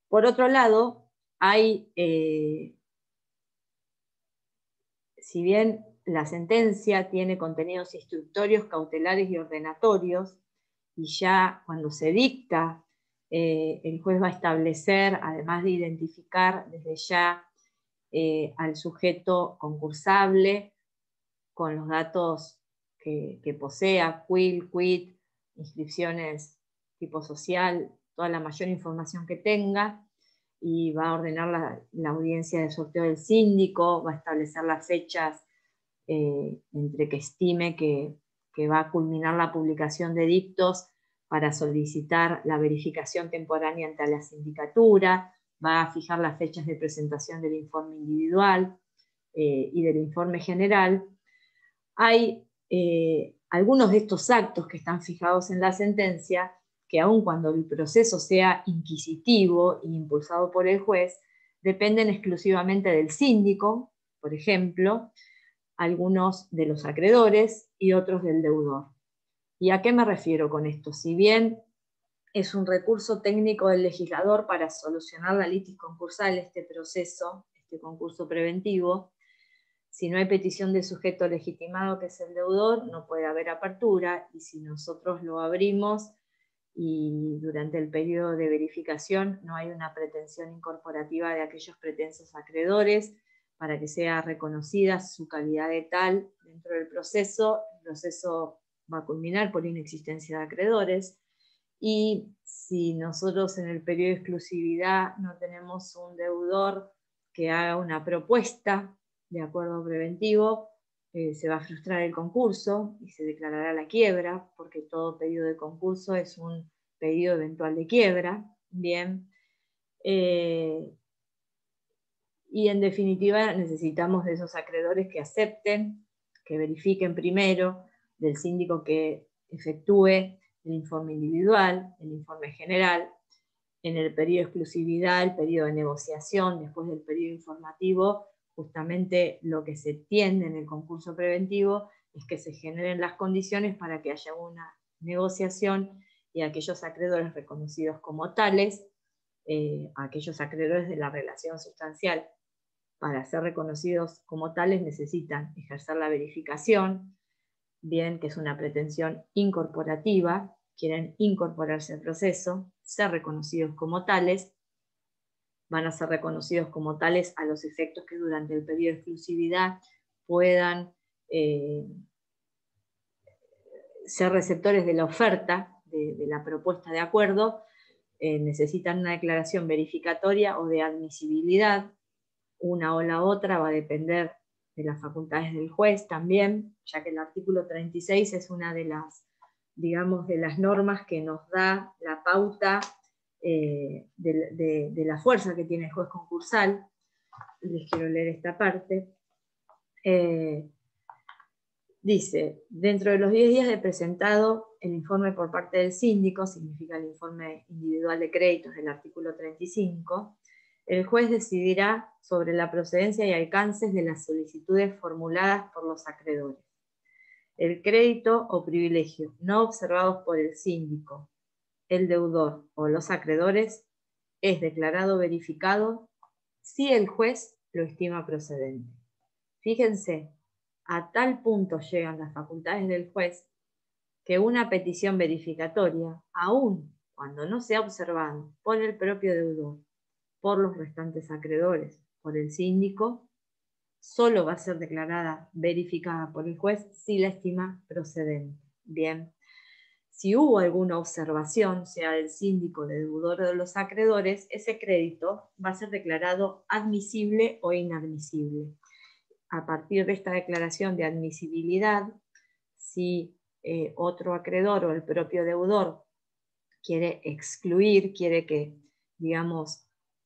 Por otro lado, hay, si bien la sentencia tiene contenidos instructorios, cautelares y ordenatorios, y ya cuando se dicta, el juez va a establecer, además de identificar desde ya al sujeto concursable con los datos que posea, CUIL, CUIT, inscripciones tipo social, toda la mayor información que tenga, y va a ordenar la audiencia de sorteo del síndico, va a establecer las fechas entre que estime que va a culminar la publicación de dictos para solicitar la verificación temporánea ante la sindicatura, va a fijar las fechas de presentación del informe individual y del informe general. Hay algunos de estos actos que están fijados en la sentencia que, aun cuando el proceso sea inquisitivo e impulsado por el juez, dependen exclusivamente del síndico, por ejemplo, algunos de los acreedores y otros del deudor. ¿Y a qué me refiero con esto? Si bien es un recurso técnico del legislador para solucionar la litis concursal, este proceso, este concurso preventivo, si no hay petición de sujeto legitimado, que es el deudor, no puede haber apertura, y si nosotros lo abrimos y durante el periodo de verificación no hay una pretensión incorporativa de aquellos pretensos acreedores para que sea reconocida su calidad de tal dentro del proceso, el proceso va a culminar por inexistencia de acreedores. Y si nosotros en el periodo de exclusividad no tenemos un deudor que haga una propuesta de acuerdo preventivo, se va a frustrar el concurso y se declarará la quiebra, porque todo pedido de concurso es un pedido eventual de quiebra. Bien. Y en definitiva necesitamos de esos acreedores que acepten, que verifiquen primero, del síndico que efectúe el informe individual, el informe general, En el periodo de exclusividad, el periodo de negociación, después del periodo informativo, justamente lo que se tiende en el concurso preventivo es que se generen las condiciones para que haya una negociación y aquellos acreedores reconocidos como tales, aquellos acreedores de la relación sustancial, para ser reconocidos como tales necesitan ejercer la verificación, bien, que es una pretensión incorporativa, quieren incorporarse al proceso, ser reconocidos como tales, van a ser reconocidos como tales a los efectos que durante el periodo de exclusividad puedan ser receptores de la oferta, de la propuesta de acuerdo, necesitan una declaración verificatoria o de admisibilidad. Una o la otra va a depender de las facultades del juez también, ya que el artículo 36 es una de las, digamos, de las normas que nos da la pauta de la fuerza que tiene el juez concursal. Les quiero leer esta parte. Dice, dentro de los 10 días de presentado el informe por parte del síndico, significa el informe individual de créditos del artículo 35, el juez decidirá sobre la procedencia y alcances de las solicitudes formuladas por los acreedores. El crédito o privilegio no observados por el síndico, el deudor o los acreedores es declarado verificado si el juez lo estima procedente. Fíjense, a tal punto llegan las facultades del juez que una petición verificatoria, aun cuando no sea observado por el propio deudor, por los restantes acreedores, por el síndico, solo va a ser declarada verificada por el juez si la estima procedente. Bien, si hubo alguna observación, sea del síndico, del deudor o de los acreedores, ese crédito va a ser declarado admisible o inadmisible. A partir de esta declaración de admisibilidad, si otro acreedor o el propio deudor quiere excluir, quiere que, digamos,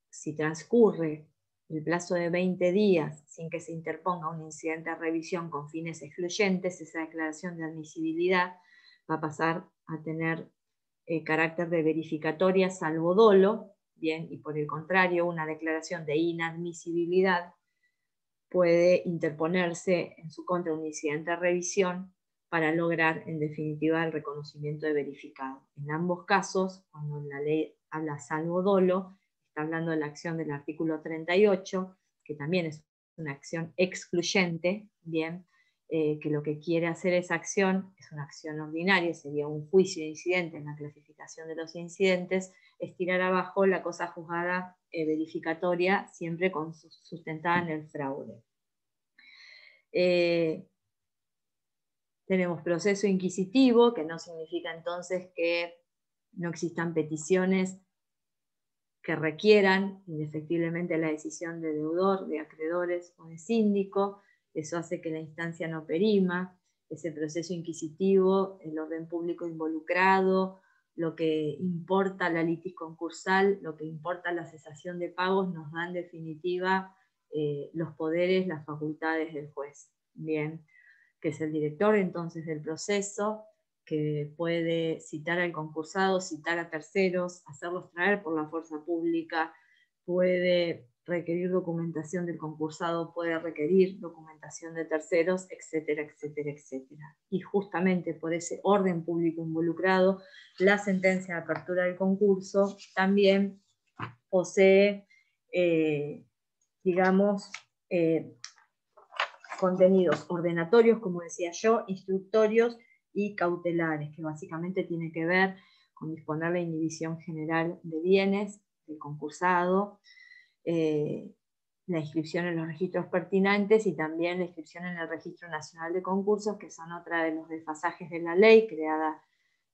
si transcurre el plazo de 20 días sin que se interponga un incidente de revisión con fines excluyentes, esa declaración de admisibilidad va a pasar a tener carácter de verificatoria salvo dolo, bien, y por el contrario, una declaración de inadmisibilidad puede interponerse en su contra un incidente de revisión para lograr, en definitiva, el reconocimiento de verificado. En ambos casos, cuando la ley habla salvo dolo, está hablando de la acción del artículo 38, que también es una acción excluyente, bien, que lo que quiere hacer esa acción es una acción ordinaria, sería un juicio de incidente en la clasificación de los incidentes, es tirar abajo la cosa juzgada verificatoria, siempre sustentada en el fraude. Tenemos proceso inquisitivo, que no significa entonces que no existan peticiones que requieran indefectiblemente la decisión de deudor, de acreedores o de síndico. Eso hace que la instancia no perima. Ese proceso inquisitivo, el orden público involucrado, lo que importa la litis concursal, lo que importa la cesación de pagos, nos da en definitiva los poderes, las facultades del juez. Bien, que es el director entonces del proceso, que puede citar al concursado, citar a terceros, hacerlos traer por la fuerza pública, puede requerir documentación del concursado, puede requerir documentación de terceros, etcétera, etcétera, etcétera. Y justamente por ese orden público involucrado, la sentencia de apertura del concurso también posee, digamos, contenidos ordenatorios, como decía yo, instructorios y cautelares, que básicamente tiene que ver con disponer la inhibición general de bienes del concursado, la inscripción en los registros pertinentes y también la inscripción en el Registro Nacional de Concursos, que son otra de los desfasajes de la ley creada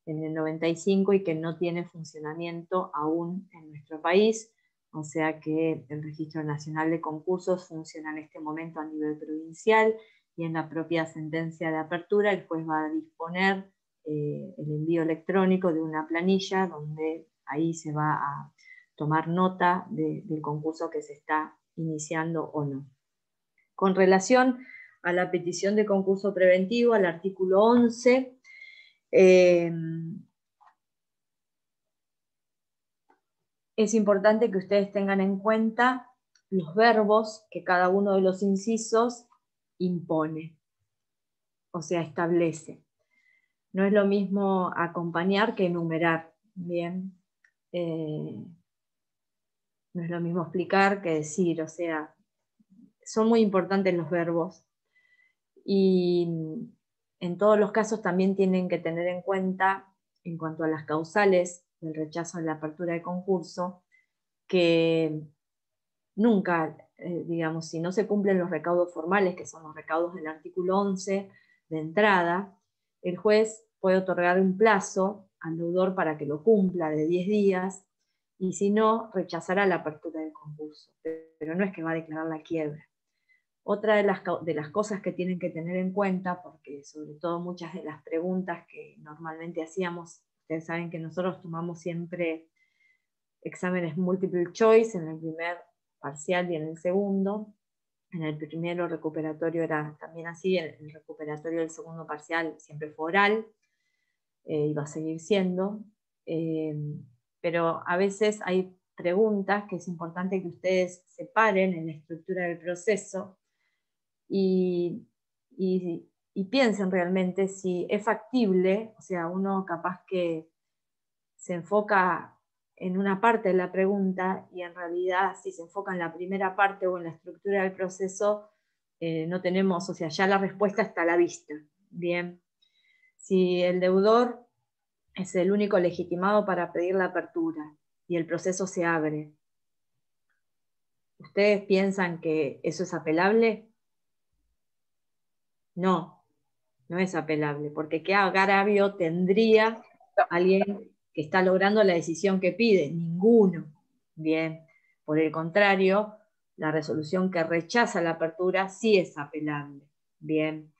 en el 95 y que no tiene funcionamiento aún en nuestro país. O sea que el Registro Nacional de Concursos funciona en este momento a nivel provincial y en la propia sentencia de apertura el juez va a disponer el envío electrónico de una planilla donde ahí se va a tomar nota del concurso que se está iniciando o no. Con relación a la petición de concurso preventivo, al artículo 11, es importante que ustedes tengan en cuenta los verbos que cada uno de los incisos impone, o sea, establece. No es lo mismo acompañar que enumerar, ¿bien? No es lo mismo explicar que decir, o sea, son muy importantes los verbos. Y en todos los casos también tienen que tener en cuenta, en cuanto a las causales del rechazo de la apertura de concurso, que nunca, digamos, si no se cumplen los recaudos formales, que son los recaudos del artículo 11 de entrada, el juez puede otorgar un plazo al deudor para que lo cumpla de 10 días, y si no, rechazará la apertura del concurso, pero no es que va a declarar la quiebra. Otra de las cosas que tienen que tener en cuenta, porque sobre todo muchas de las preguntas que normalmente hacíamos, ustedes saben que nosotros tomamos siempre exámenes multiple choice en el primer parcial y en el segundo. En el primero recuperatorio era también así, el recuperatorio del segundo parcial siempre fue oral, y va a seguir siendo, pero a veces hay preguntas que es importante que ustedes separen en la estructura del proceso y piensen realmente si es factible, o sea, uno capaz que se enfoca en una parte de la pregunta y en realidad si se enfoca en la primera parte o en la estructura del proceso, no tenemos, o sea, ya la respuesta está a la vista. Bien, si el deudor es el único legitimado para pedir la apertura y el proceso se abre, ¿ustedes piensan que eso es apelable? No, no es apelable, porque ¿qué agravio tendría alguien que está logrando la decisión que pide? Ninguno. Bien, por el contrario, la resolución que rechaza la apertura sí es apelable. Bien,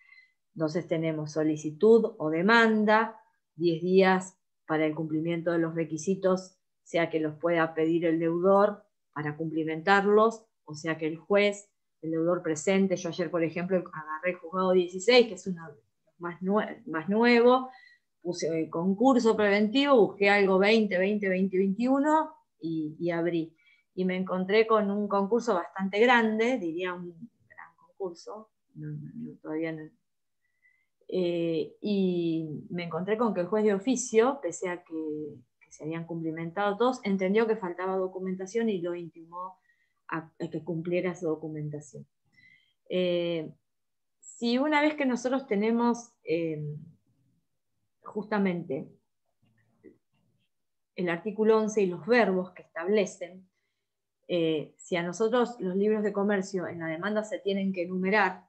entonces tenemos solicitud o demanda, 10 días para el cumplimiento de los requisitos, sea que los pueda pedir el deudor para cumplimentarlos, o sea que el juez, el deudor presente. Yo ayer, por ejemplo, agarré el juzgado 16, que es uno más nuevo, puse concurso preventivo, busqué algo 2021 y abrí. Y me encontré con un concurso bastante grande, diría un gran concurso, todavía no. Y me encontré con que el juez de oficio, pese a que se habían cumplimentado todos, entendió que faltaba documentación y lo intimó a que cumpliera esa documentación. Si una vez que nosotros tenemos justamente el artículo 11 y los verbos que establecen, si a nosotros los libros de comercio en la demanda se tienen que enumerar,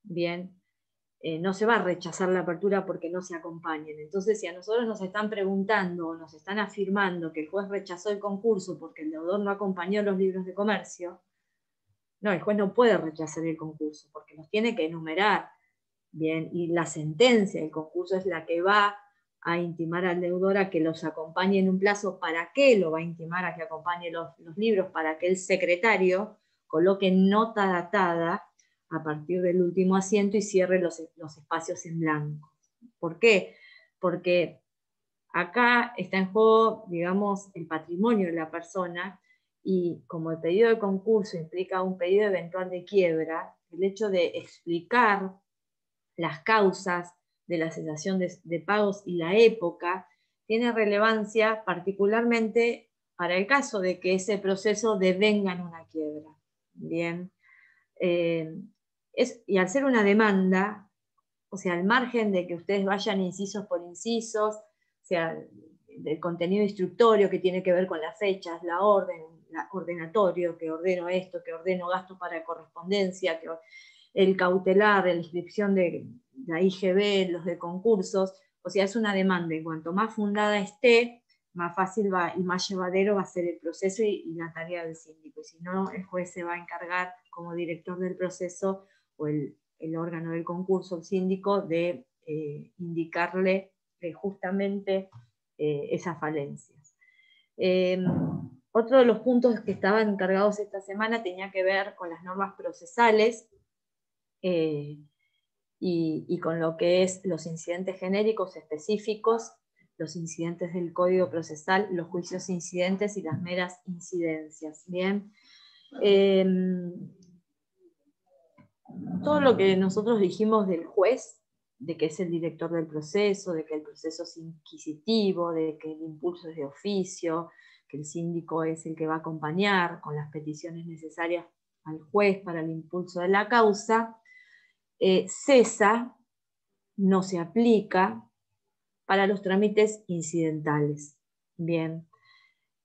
bien, no se va a rechazar la apertura porque no se acompañen. Entonces, si a nosotros nos están preguntando o nos están afirmando que el juez rechazó el concurso porque el deudor no acompañó los libros de comercio, no, el juez no puede rechazar el concurso porque los tiene que enumerar. Bien, y la sentencia del concurso es la que va a intimar al deudor a que los acompañe en un plazo. ¿Para qué lo va a intimar a que acompañe los libros? Para que el secretario coloque nota datada a partir del último asiento y cierre los espacios en blanco. ¿Por qué? Porque acá está en juego, digamos, el patrimonio de la persona, y como el pedido de concurso implica un pedido eventual de quiebra, el hecho de explicar las causas de la cesación de pagos y la época tiene relevancia particularmente para el caso de que ese proceso devenga en una quiebra. Bien. Y al ser una demanda, o sea, al margen de que ustedes vayan incisos por incisos, o sea, del contenido instructorio que tiene que ver con las fechas, la orden, ordenatorio, que ordeno esto, que ordeno gastos para correspondencia, que el cautelar, la inscripción de la IGB, los de concursos, o sea, es una demanda, y cuanto más fundada esté, más fácil va y más llevadero va a ser el proceso y la tarea del síndico. Y si no, el juez se va a encargar como director del proceso o el órgano del concurso, el síndico, de indicarle justamente esas falencias. Otro de los puntos que estaban encargados esta semana tenía que ver con las normas procesales y con lo que es los incidentes genéricos específicos los incidentes del Código Procesal, los juicios incidentes y las meras incidencias. Bien. Todo lo que nosotros dijimos del juez, de que es el director del proceso, de que el proceso es inquisitivo, de que el impulso es de oficio, que el síndico es el que va a acompañar con las peticiones necesarias al juez para el impulso de la causa, cesa, no se aplica para los trámites incidentales. Bien.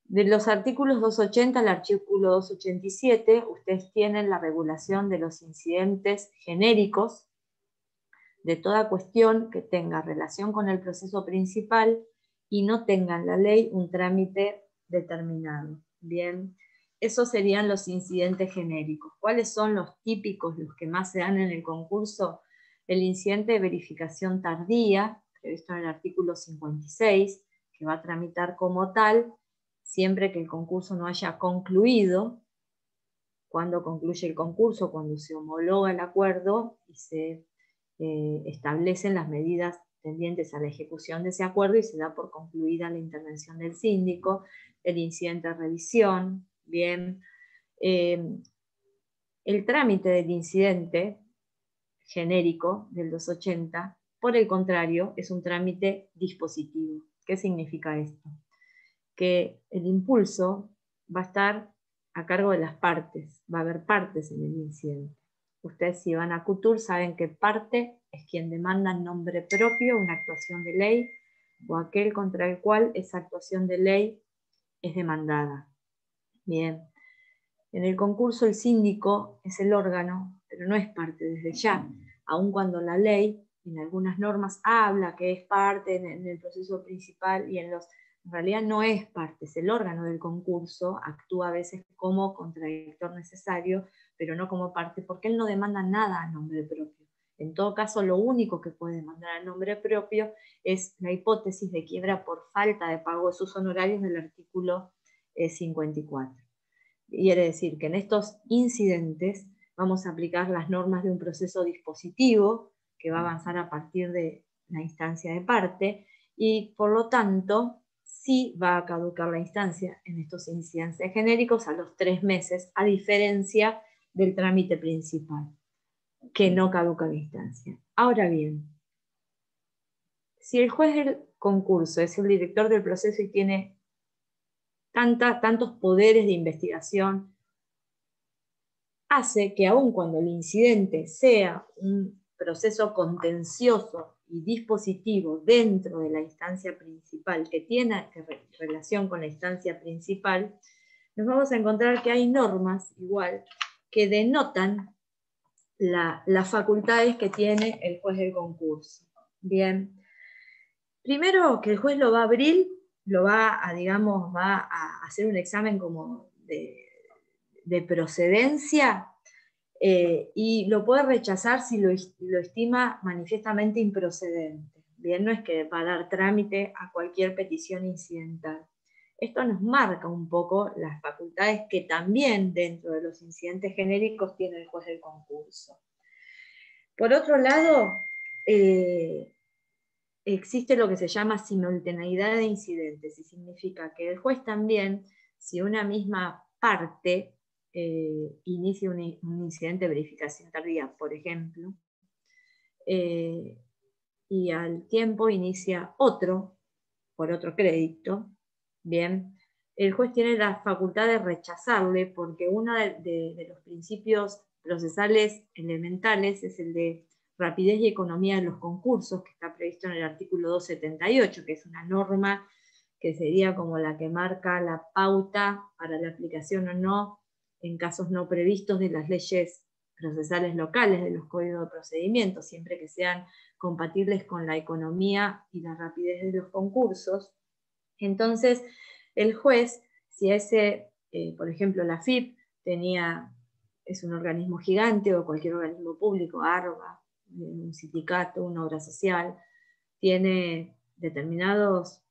De los artículos 280 al artículo 287, ustedes tienen la regulación de los incidentes genéricos, de toda cuestión que tenga relación con el proceso principal y no tenga en la ley un trámite determinado. Bien, esos serían los incidentes genéricos. ¿Cuáles son los típicos, los que más se dan en el concurso? El incidente de verificación tardía, previsto en el artículo 56, que va a tramitar como tal, siempre que el concurso no haya concluido. Cuando concluye el concurso, cuando se homologa el acuerdo y se establecen las medidas tendientes a la ejecución de ese acuerdo y se da por concluida la intervención del síndico. El incidente de revisión, bien. El trámite del incidente genérico del 280, por el contrario, es un trámite dispositivo. ¿Qué significa esto? Que el impulso va a estar a cargo de las partes, va a haber partes en el incidente. Ustedes, si van a CUTUR, saben que parte es quien demanda en nombre propio una actuación de ley o aquel contra el cual esa actuación de ley es demandada. Bien. En el concurso el síndico es el órgano, pero no es parte desde ya, aun cuando la ley en algunas normas habla que es parte en el proceso principal y en realidad no es parte, es el órgano del concurso, actúa a veces como contradictor necesario, pero no como parte, porque él no demanda nada a nombre propio. En todo caso, lo único que puede demandar a nombre propio es la hipótesis de quiebra por falta de pago de sus honorarios del artículo 54. Quiere decir que en estos incidentes vamos a aplicar las normas de un proceso dispositivo que va a avanzar a partir de la instancia de parte y, por lo tanto, sí va a caducar la instancia en estos incidentes genéricos a los 3 meses, a diferencia del trámite principal, que no caduca la instancia. Ahora bien, si el juez del concurso es el director del proceso y tiene tantos poderes de investigación, hace que aun cuando el incidente sea un proceso contencioso y dispositivo dentro de la instancia principal, que tiene relación con la instancia principal, nos vamos a encontrar que hay normas igual que denotan las facultades que tiene el juez del concurso. Bien, primero que el juez lo va a abrir, va a hacer un examen como de procedencia y lo puede rechazar si lo estima manifiestamente improcedente. Bien, no es que va a dar trámite a cualquier petición incidental. Esto nos marca un poco las facultades que también dentro de los incidentes genéricos tiene el juez del concurso. Por otro lado, existe lo que se llama simultaneidad de incidentes, y significa que el juez también, si una misma parte inicia un incidente de verificación tardía, por ejemplo, y al tiempo inicia otro, por otro crédito, bien, el juez tiene la facultad de rechazarle, porque uno de los principios procesales elementales es el de rapidez y economía de los concursos, que está previsto en el artículo 278, que es una norma que sería como la que marca la pauta para la aplicación o no, en casos no previstos, de las leyes procesales locales, de los códigos de procedimiento, siempre que sean compatibles con la economía y la rapidez de los concursos. Entonces, el juez, si por ejemplo, la FIP es un organismo gigante, o cualquier organismo público, ARBA, un sindicato, una obra social, tiene determinados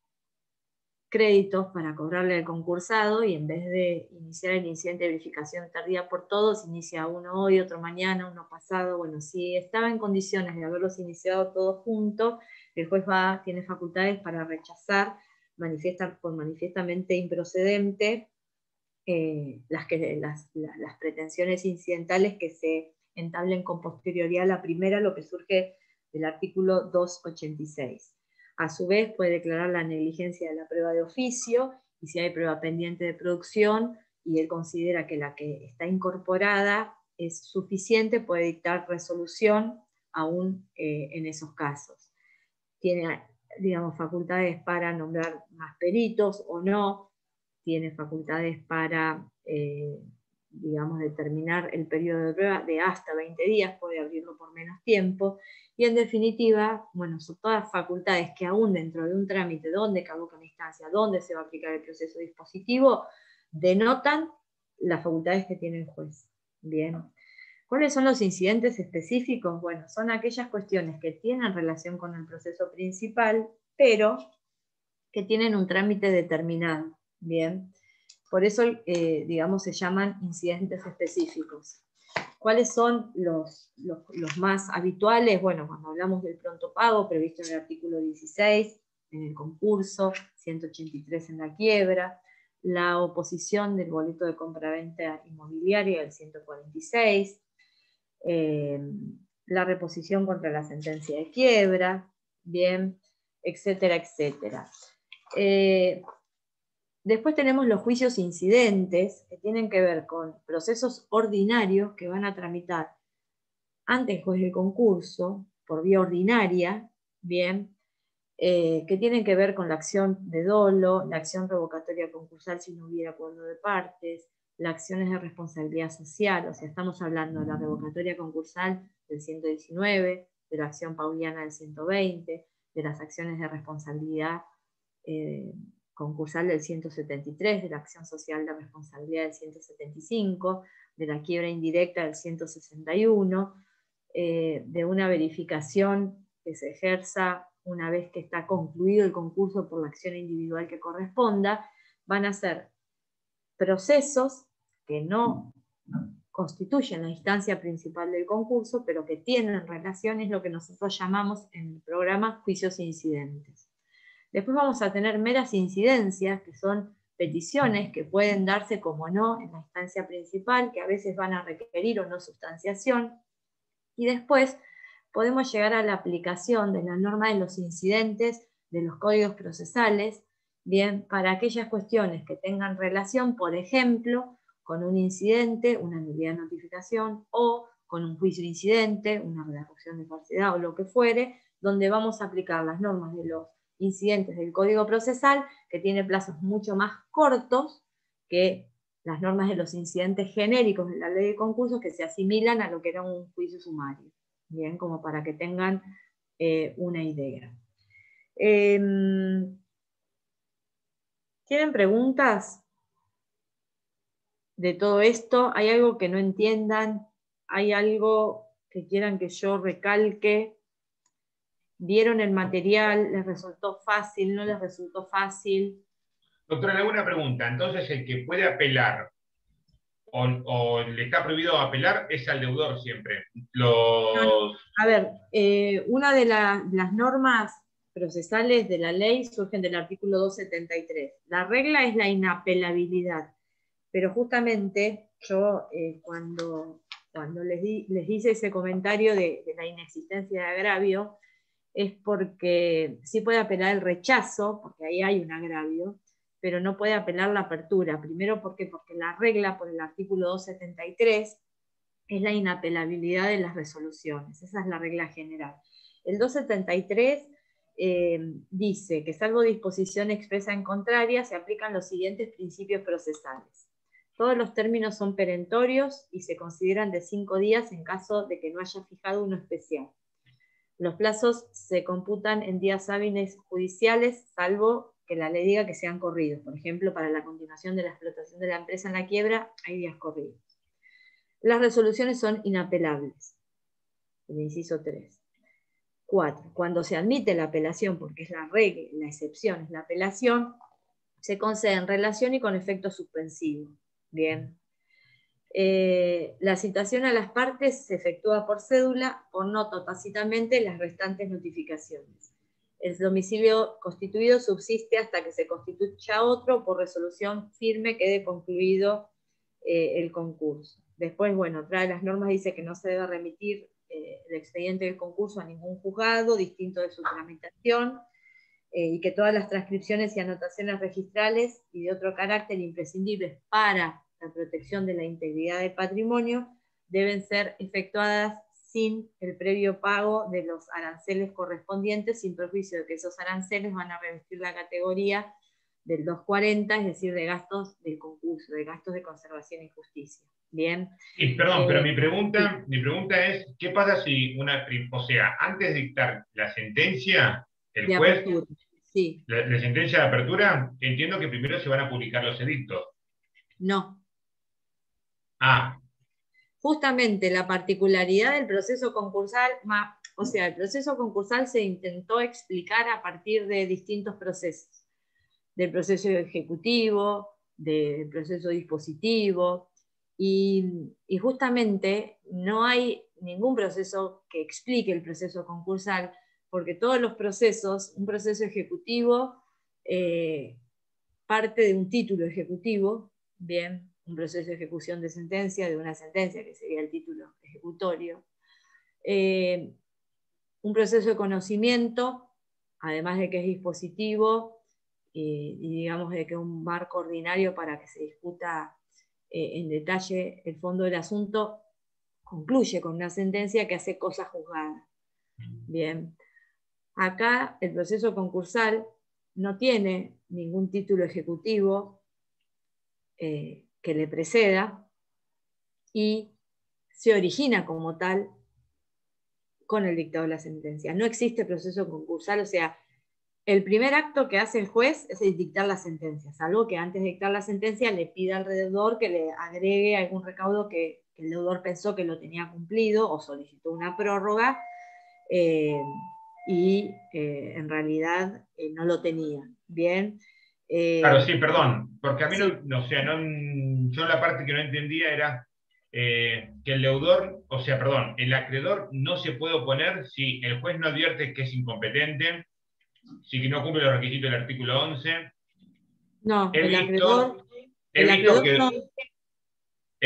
créditos para cobrarle al concursado, y en vez de iniciar el incidente de verificación tardía por todos, inicia uno hoy, otro mañana, uno pasado. Bueno, si estaba en condiciones de haberlos iniciado todos juntos, el juez tiene facultades para rechazar por manifiestamente improcedente las pretensiones incidentales que se entablen con posterioridad a la primera, lo que surge del artículo 286. A su vez puede declarar la negligencia de la prueba de oficio, y si hay prueba pendiente de producción y él considera que la que está incorporada es suficiente, puede dictar resolución aún en esos casos. Tiene, digamos, facultades para nombrar más peritos o no, tiene facultades para, digamos, determinar el periodo de prueba de hasta 20 días, puede abrirlo por menos tiempo, y en definitiva, bueno, son todas facultades que aún dentro de un trámite donde caduca la instancia, donde se va a aplicar el proceso dispositivo, denotan las facultades que tiene el juez. Bien. ¿Cuáles son los incidentes específicos? Bueno, son aquellas cuestiones que tienen relación con el proceso principal, pero que tienen un trámite determinado. Bien. Por eso, digamos, se llaman incidentes específicos. ¿Cuáles son los más habituales? Bueno, cuando hablamos del pronto pago, previsto en el artículo 16, en el concurso, 183 en la quiebra, la oposición del boleto de compraventa inmobiliaria, el 146, la reposición contra la sentencia de quiebra, bien, etcétera, etcétera. Después tenemos los juicios incidentes, que tienen que ver con procesos ordinarios que van a tramitar ante el juez del concurso, por vía ordinaria, bien, que tienen que ver con la acción de dolo, la acción revocatoria concursal si no hubiera acuerdo de partes, las acciones de responsabilidad social, o sea, estamos hablando de la revocatoria concursal del 119, de la acción pauliana del 120, de las acciones de responsabilidad concursal del 173, de la acción social de responsabilidad del 175, de la quiebra indirecta del 161, de una verificación que se ejerza una vez que está concluido el concurso por la acción individual que corresponda. Van a ser procesos que no constituyen la instancia principal del concurso, pero que tienen relación, es lo que nosotros llamamos en el programa juicios incidentes. Después vamos a tener meras incidencias, que son peticiones que pueden darse como no en la instancia principal, que a veces van a requerir o no sustanciación. Y después podemos llegar a la aplicación de la norma de los incidentes de los códigos procesales, bien, para aquellas cuestiones que tengan relación, por ejemplo, con un incidente, una nulidad de notificación, o con un juicio incidente, una reducción de falsedad o lo que fuere, donde vamos a aplicar las normas de los incidentes del Código Procesal, que tiene plazos mucho más cortos que las normas de los incidentes genéricos de la ley de concursos, que se asimilan a lo que era un juicio sumario. Bien, como para que tengan una idea. ¿Tienen preguntas de todo esto? ¿Hay algo que no entiendan? ¿Hay algo que quieran que yo recalque? ¿Vieron el material? ¿Les resultó fácil? ¿No les resultó fácil? Doctora, le hago una pregunta. Entonces, el que puede apelar o le está prohibido apelar es al deudor siempre. A ver, una de las normas procesales de la ley surgen del artículo 273. La regla es la inapelabilidad, pero justamente yo cuando les hice ese comentario de la inexistencia de agravio, es porque sí puede apelar el rechazo, porque ahí hay un agravio, pero no puede apelar la apertura. Primero, ¿por qué? Porque la regla por el artículo 273 es la inapelabilidad de las resoluciones. Esa es la regla general. El 273 dice que, salvo disposición expresa en contraria, se aplican los siguientes principios procesales. Todos los términos son perentorios y se consideran de 5 días en caso de que no haya fijado uno especial. Los plazos se computan en días hábiles judiciales, salvo que la ley diga que sean corridos. Por ejemplo, para la continuación de la explotación de la empresa en la quiebra, hay días corridos. Las resoluciones son inapelables. El inciso 3. 4. Cuando se admite la apelación, porque es la regla, la excepción es la apelación, se concede en relación y con efecto suspensivo. Bien. La citación a las partes se efectúa por cédula o noto tácitamente las restantes notificaciones. El domicilio constituido subsiste hasta que se constituya otro, por resolución firme quede concluido el concurso. Después, bueno, otra de las normas dice que no se debe remitir el expediente del concurso a ningún juzgado distinto de su tramitación, y que todas las transcripciones y anotaciones registrales y de otro carácter imprescindibles para la protección de la integridad del patrimonio deben ser efectuadas sin el previo pago de los aranceles correspondientes, sin perjuicio de que esos aranceles van a revestir la categoría del 240, es decir, de gastos del concurso, de gastos de conservación y justicia. Bien. Sí, perdón, pero mi pregunta es, ¿qué pasa si o sea, antes de dictar la sentencia, el de juez, apertura, sí. la sentencia de apertura, entiendo que primero se van a publicar los edictos? No. Ah. Justamente la particularidad del proceso concursal, o sea, el proceso concursal se intentó explicar a partir de distintos procesos, del proceso ejecutivo, del proceso dispositivo, y justamente no hay ningún proceso que explique el proceso concursal, porque todos los procesos, un proceso ejecutivo parte de un título ejecutivo, bien, un proceso de ejecución de sentencia, de una sentencia, que sería el título ejecutorio. Un proceso de conocimiento, además de que es dispositivo, y digamos de que es un marco ordinario para que se discuta en detalle el fondo del asunto, concluye con una sentencia que hace cosa juzgada. Bien. Acá el proceso concursal no tiene ningún título ejecutivo que le preceda y se origina como tal con el dictado de la sentencia. No existe proceso concursal, o sea, el primer acto que hace el juez es el dictar la sentencia, salvo que antes de dictar la sentencia le pida al deudor que le agregue algún recaudo que el deudor pensó que lo tenía cumplido o solicitó una prórroga y en realidad no lo tenía. Bien. Claro, sí, perdón, porque a mí yo la parte que no entendía era que el deudor, o sea, perdón, el acreedor no se puede oponer si el juez no advierte que es incompetente, si no cumple los requisitos del artículo 11. No, He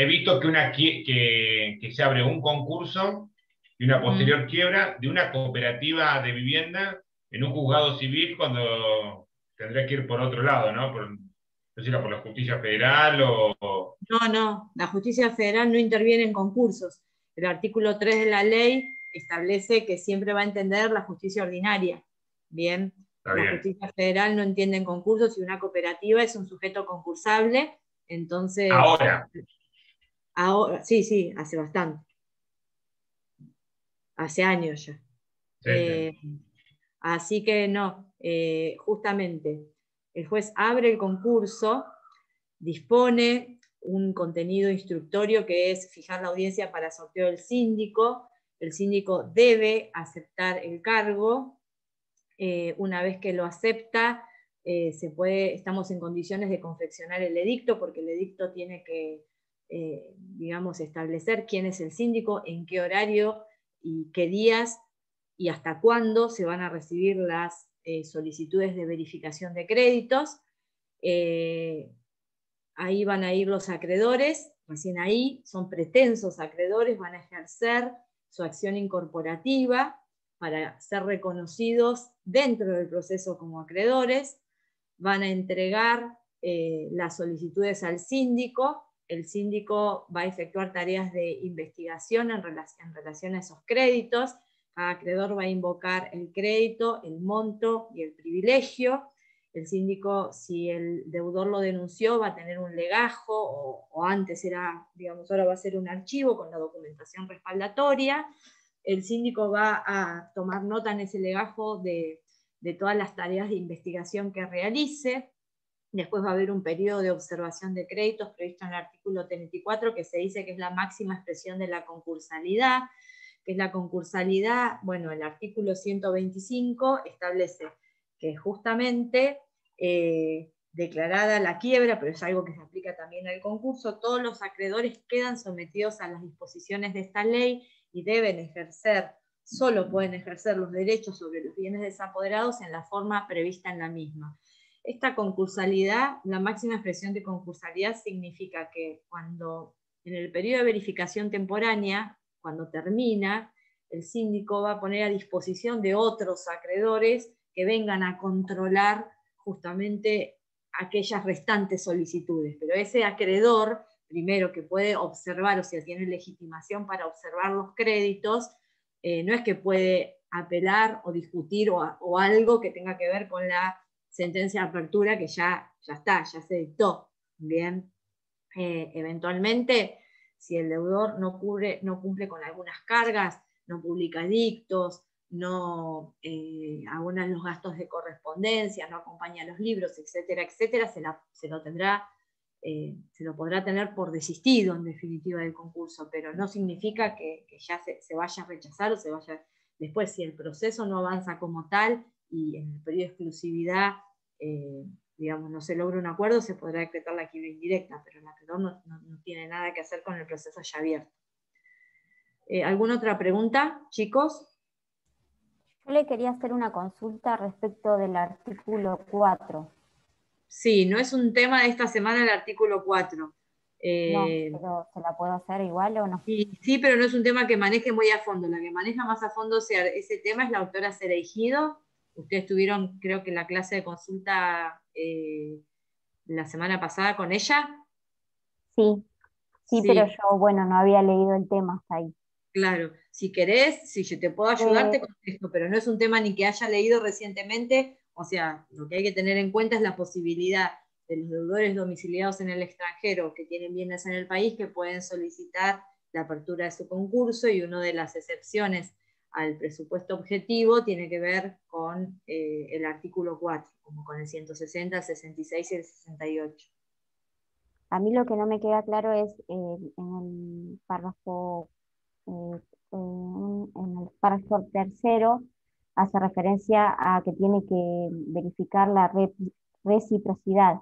visto que se abre un concurso y una posterior quiebra de una cooperativa de vivienda en un juzgado civil cuando tendría que ir por otro lado, ¿no? No sé, por la justicia federal o... No, la justicia federal no interviene en concursos. El artículo 3 de la ley establece que siempre va a entender la justicia ordinaria. Bien, la justicia federal no entiende en concursos y una cooperativa es un sujeto concursable, entonces... Ahora, sí, hace bastante. Hace años ya. Sí. Así que no, justamente el juez abre el concurso, dispone un contenido instructorio que es fijar la audiencia para sorteo del síndico. El síndico debe aceptar el cargo. Una vez que lo acepta, estamos en condiciones de confeccionar el edicto, porque el edicto tiene que, digamos, establecer quién es el síndico, en qué horario y qué días y hasta cuándo se van a recibir las solicitudes de verificación de créditos. Ahí van a ir los acreedores, recién ahí son pretensos acreedores, van a ejercer su acción incorporativa para ser reconocidos dentro del proceso como acreedores, van a entregar las solicitudes al síndico, el síndico va a efectuar tareas de investigación en relación a esos créditos, cada acreedor va a invocar el crédito, el monto y el privilegio. El síndico, si el deudor lo denunció, va a tener un legajo, o antes era, digamos, ahora va a ser un archivo con la documentación respaldatoria. El síndico va a tomar nota en ese legajo de todas las tareas de investigación que realice. Después va a haber un periodo de observación de créditos previsto en el artículo 34, que se dice que es la máxima expresión de la concursalidad. ¿Qué es la concursalidad? Bueno, el artículo 125 establece que justamente declarada la quiebra, pero es algo que se aplica también al concurso, todos los acreedores quedan sometidos a las disposiciones de esta ley y deben ejercer, solo pueden ejercer los derechos sobre los bienes desapoderados en la forma prevista en la misma. Esta concursalidad, la máxima expresión de concursalidad significa que cuando en el periodo de verificación temporánea, cuando termina, el síndico va a poner a disposición de otros acreedores que vengan a controlar justamente aquellas restantes solicitudes. Pero ese acreedor, primero que puede observar, o sea, tiene legitimación para observar los créditos, no es que puede apelar o discutir o algo que tenga que ver con la sentencia de apertura que ya está, ya se dictó. Bien, eventualmente, si el deudor no cumple con algunas cargas, no publica dictos, no abona los gastos de correspondencia, no acompaña los libros, etcétera, etcétera, se lo podrá tener por desistido en definitiva del concurso, pero no significa que ya se vaya a rechazar o se vaya. Después, si el proceso no avanza como tal y en el periodo de exclusividad digamos, no se logra un acuerdo, se podrá decretar la quiebra indirecta, pero el acreedor no tiene nada que hacer con el proceso ya abierto. ¿Alguna otra pregunta, chicos? Yo le quería hacer una consulta respecto del artículo 4. Sí, no es un tema de esta semana el artículo 4. No, pero ¿se la puedo hacer igual o no? Sí, pero no es un tema que maneje muy a fondo. La que maneja más a fondo ese tema es la doctora Cereijido. Ustedes tuvieron, creo que la clase de consulta la semana pasada con ella. Sí, pero yo, bueno, no había leído el tema hasta ahí. Claro, si querés, si yo te puedo ayudar, te contesto, pero no es un tema ni que haya leído recientemente, o sea, lo que hay que tener en cuenta es la posibilidad de los deudores domiciliados en el extranjero que tienen bienes en el país que pueden solicitar la apertura de su concurso, y una de las excepciones al presupuesto objetivo tiene que ver con el artículo 4, como con el 160, el 66 y el 68. A mí lo que no me queda claro es en el párrafo en el párrafo tercero hace referencia a que tiene que verificar la reciprocidad.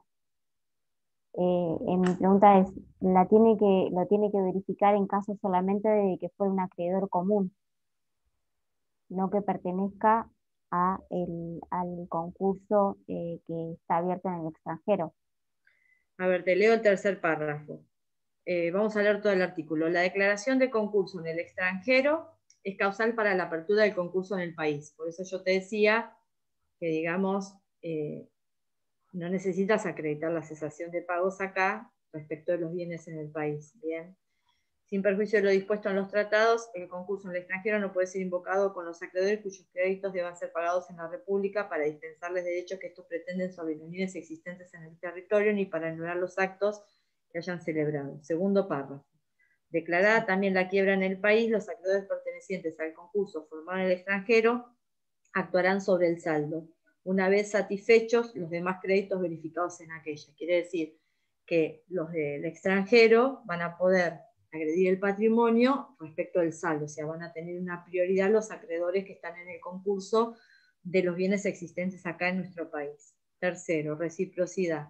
Mi pregunta es, ¿lo tiene que verificar en caso solamente de que fuera un acreedor común, no que pertenezca al concurso que está abierto en el extranjero? A ver, te leo el tercer párrafo. Vamos a leer todo el artículo. La declaración de concurso en el extranjero es causal para la apertura del concurso en el país. Por eso yo te decía que, digamos, no necesitas acreditar la cesación de pagos acá respecto de los bienes en el país. Bien. Sin perjuicio de lo dispuesto en los tratados, el concurso en el extranjero no puede ser invocado con los acreedores cuyos créditos deban ser pagados en la República para dispensarles derechos que estos pretenden sobre los bienes existentes en el territorio, ni para anular los actos que hayan celebrado. Segundo párrafo. Declarada también la quiebra en el país, los acreedores pertenecientes al concurso formado en el extranjero actuarán sobre el saldo, una vez satisfechos los demás créditos verificados en aquella. Quiere decir que los del extranjero van a poder agredir el patrimonio respecto del saldo, o sea, van a tener una prioridad los acreedores que están en el concurso de los bienes existentes acá en nuestro país. Tercero, reciprocidad.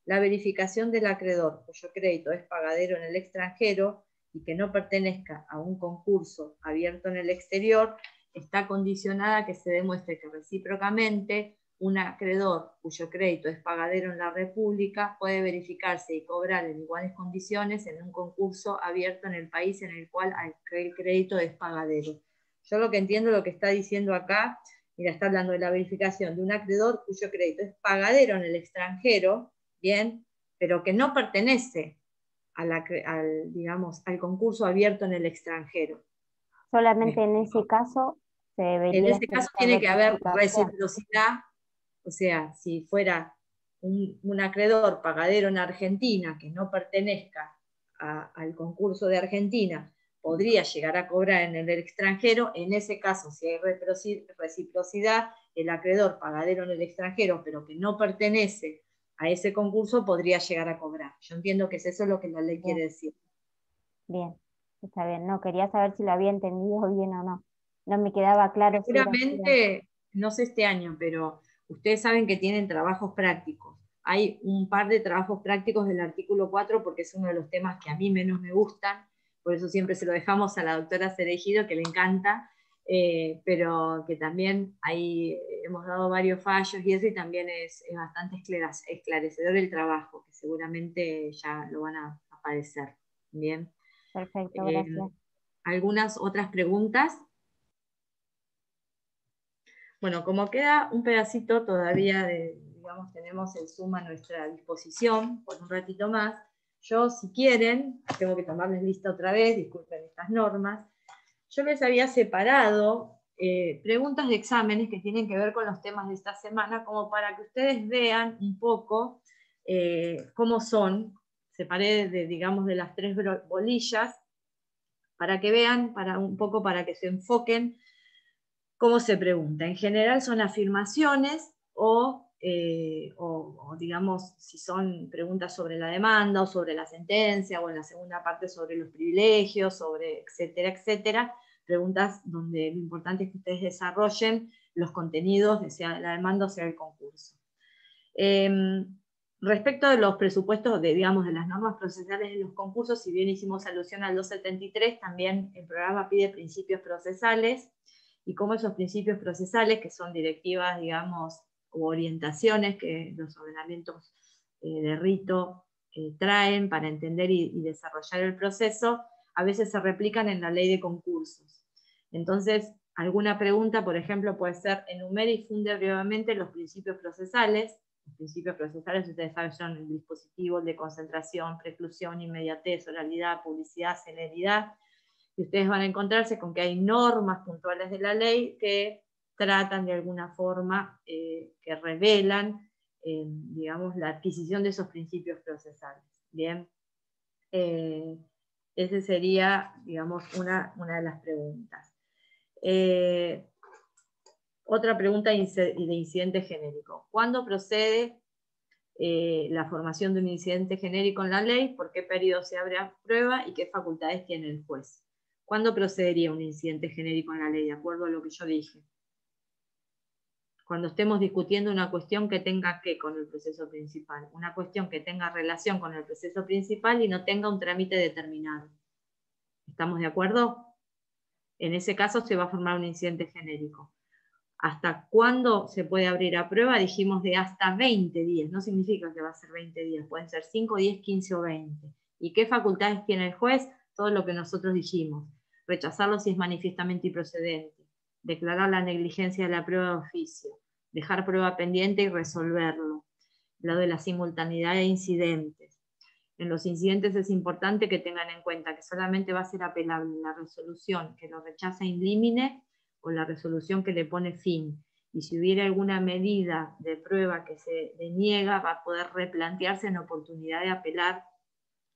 La verificación del acreedor cuyo crédito es pagadero en el extranjero y que no pertenezca a un concurso abierto en el exterior está condicionada a que se demuestre que recíprocamente un acreedor cuyo crédito es pagadero en la República puede verificarse y cobrar en iguales condiciones en un concurso abierto en el país en el cual el crédito es pagadero. Yo lo que entiendo, lo que está diciendo acá, mira, está hablando de la verificación de un acreedor cuyo crédito es pagadero en el extranjero, bien, pero que no pertenece al concurso abierto en el extranjero. Solamente en ese caso se debería... En ese caso tiene que haber reciprocidad. O sea, si fuera un acreedor pagadero en Argentina que no pertenezca al concurso de Argentina, podría llegar a cobrar en el extranjero. En ese caso, si hay reciprocidad, el acreedor pagadero en el extranjero, pero que no pertenece a ese concurso, podría llegar a cobrar. Yo entiendo que es eso lo que la ley quiere decir. Bien, está bien. No, quería saber si lo había entendido bien o no. No me quedaba claro. Seguramente, no sé este año, pero ustedes saben que tienen trabajos prácticos. hay un par de trabajos prácticos del artículo 4, porque es uno de los temas que a mí menos me gustan, por eso siempre se lo dejamos a la doctora Cereijido, que le encanta, pero que también ahí hemos dado varios fallos y eso, y también es bastante esclarecedor el trabajo, que seguramente ya lo van a aparecer. Bien. Perfecto, gracias. ¿Algunas otras preguntas? Bueno, como queda un pedacito todavía, digamos, tenemos el Zoom a nuestra disposición por un ratito más, yo, si quieren, tengo que tomarles lista otra vez, disculpen estas normas, yo les había separado preguntas de exámenes que tienen que ver con los temas de esta semana, como para que ustedes vean un poco cómo son. Separé, digamos, de las 3 bolillas, para que vean, un poco para que se enfoquen cómo se pregunta. En general son afirmaciones o digamos, si son preguntas sobre la demanda o sobre la sentencia, o en la segunda parte sobre los privilegios, sobre etcétera, etcétera, preguntas donde lo importante es que ustedes desarrollen los contenidos, sea la demanda o sea el concurso. Respecto de los presupuestos, digamos, de las normas procesales de los concursos, si bien hicimos alusión al 273, también el programa pide principios procesales, y cómo esos principios procesales, que son directivas, digamos, u orientaciones que los ordenamientos de rito traen para entender y desarrollar el proceso, a veces se replican en la ley de concursos. Entonces, alguna pregunta, por ejemplo, puede ser: enumere y funde brevemente los principios procesales. Los principios procesales, ustedes saben, son el dispositivo, el de concentración, preclusión, inmediatez, oralidad, publicidad, celeridad. Y ustedes van a encontrarse con que hay normas puntuales de la ley que tratan de alguna forma, que revelan, digamos, la adquisición de esos principios procesales. Bien, esa sería, digamos, una de las preguntas. Otra pregunta de incidente genérico. ¿Cuándo procede la formación de un incidente genérico en la ley? ¿Por qué periodo se abre a prueba? ¿Y qué facultades tiene el juez? ¿Cuándo procedería un incidente genérico en la ley? De acuerdo a lo que yo dije. Cuando estemos discutiendo una cuestión que tenga que con el proceso principal. Una cuestión que tenga relación con el proceso principal y no tenga un trámite determinado. ¿Estamos de acuerdo? En ese caso se va a formar un incidente genérico. ¿Hasta cuándo se puede abrir a prueba? Dijimos de hasta 20 días. No significa que va a ser 20 días. Pueden ser 5, 10, 15 o 20. ¿Y qué facultades tiene el juez? Todo lo que nosotros dijimos. Rechazarlo si es manifiestamente improcedente. Declarar la negligencia de la prueba de oficio. Dejar prueba pendiente y resolverlo. Lo de la simultaneidad de incidentes. En los incidentes es importante que tengan en cuenta que solamente va a ser apelable la resolución que lo rechaza in limine o la resolución que le pone fin. Y si hubiera alguna medida de prueba que se deniega, va a poder replantearse en oportunidad de apelar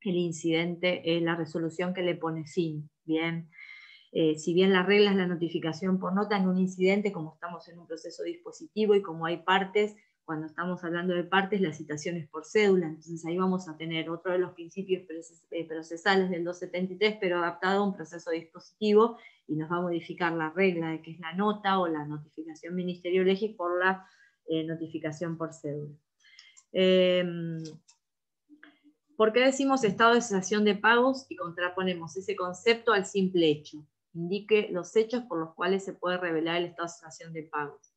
el incidente, la resolución que le pone fin. Bien. Si bien la regla es la notificación por nota en un incidente, como estamos en un proceso dispositivo y como hay partes, cuando estamos hablando de partes, la citación es por cédula, entonces ahí vamos a tener otro de los principios procesales del 273, pero adaptado a un proceso dispositivo, y nos va a modificar la regla de que es la nota o la notificación ministerio legis por la notificación por cédula. ¿Por qué decimos estado de cesación de pagos y contraponemos ese concepto al simple hecho? Indique los hechos por los cuales se puede revelar el estado de cesación de pagos.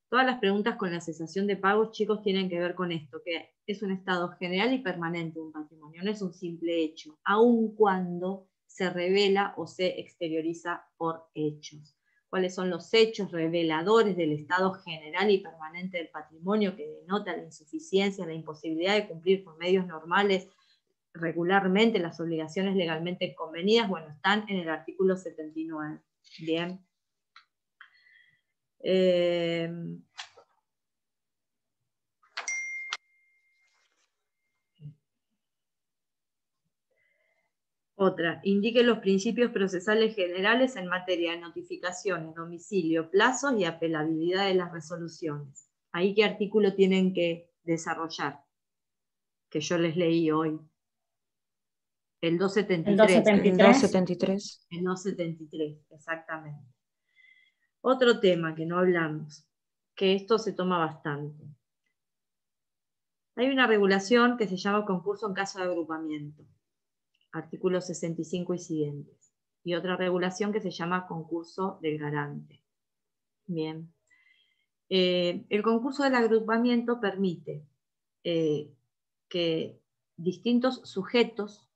Todas las preguntas con la cesación de pagos, chicos, tienen que ver con esto, que es un estado general y permanente de un patrimonio, no es un simple hecho, aun cuando se revela o se exterioriza por hechos. ¿Cuáles son los hechos reveladores del estado general y permanente del patrimonio que denota la insuficiencia, la imposibilidad de cumplir por medios normales regularmente las obligaciones legalmente convenidas? Bueno, están en el artículo 79. Bien. Otra, indique los principios procesales generales en materia de notificaciones, domicilio, plazos y apelabilidad de las resoluciones. Ahí qué artículo tienen que desarrollar, que yo les leí hoy. El 273. El 273. El 273, exactamente. Otro tema que no hablamos, que esto se toma bastante. Hay una regulación que se llama concurso en caso de agrupamiento, artículos 65 y siguientes, y otra regulación que se llama concurso del garante. Bien. El concurso del agrupamiento permite que distintos sujetos,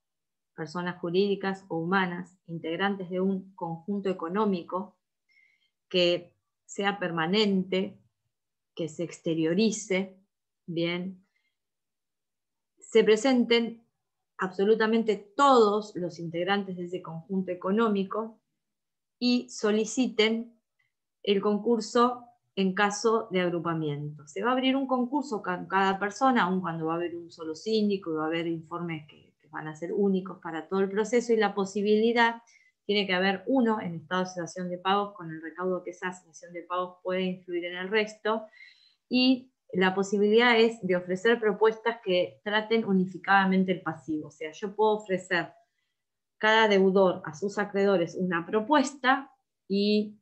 personas jurídicas o humanas, integrantes de un conjunto económico, que sea permanente, que se exteriorice, bien, se presenten absolutamente todos los integrantes de ese conjunto económico y soliciten el concurso en caso de agrupamiento. Se va a abrir un concurso con cada persona, aun cuando va a haber un solo síndico, va a haber informes que van a ser únicos para todo el proceso, y la posibilidad, tiene que haber uno en estado de cesación de pagos, con el recaudo que esa cesación de pagos puede influir en el resto, y la posibilidad es de ofrecer propuestas que traten unificadamente el pasivo. O sea, yo puedo ofrecer cada deudor a sus acreedores una propuesta y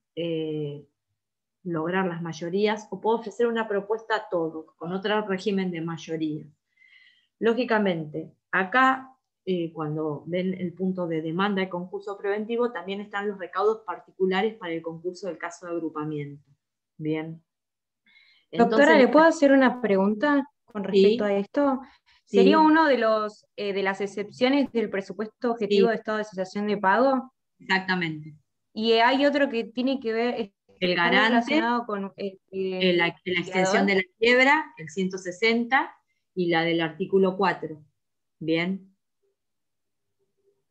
lograr las mayorías, o puedo ofrecer una propuesta a todos, con otro régimen de mayoría. Lógicamente, acá, cuando ven el punto de demanda de concurso preventivo, también están los recaudos particulares para el concurso del caso de agrupamiento. Bien. Doctora, Entonces, ¿le puedo hacer una pregunta con respecto a esto? ¿Sería Sí. uno de las excepciones del presupuesto objetivo Sí. de estado de cesación de pago? Exactamente. Y hay otro que tiene que ver, El está garante, relacionado con la extensión de la quiebra, el 160, y la del artículo 4. Bien.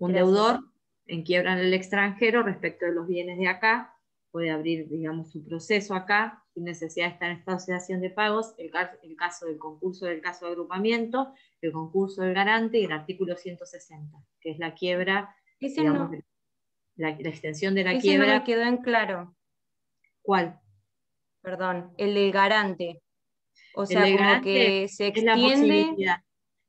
Un Gracias. deudor en quiebra en el extranjero respecto de los bienes de acá puede abrir, digamos, su proceso acá sin necesidad de estar en estado de cesación de pagos, el caso del concurso del caso de agrupamiento, el concurso del garante y el artículo 160, que es la quiebra, Ese digamos, no, la extensión de la ese quiebra. no me quedó en claro. ¿Cuál? Perdón, el del garante. O El sea, del como garante que se es la extiende. posibilidad.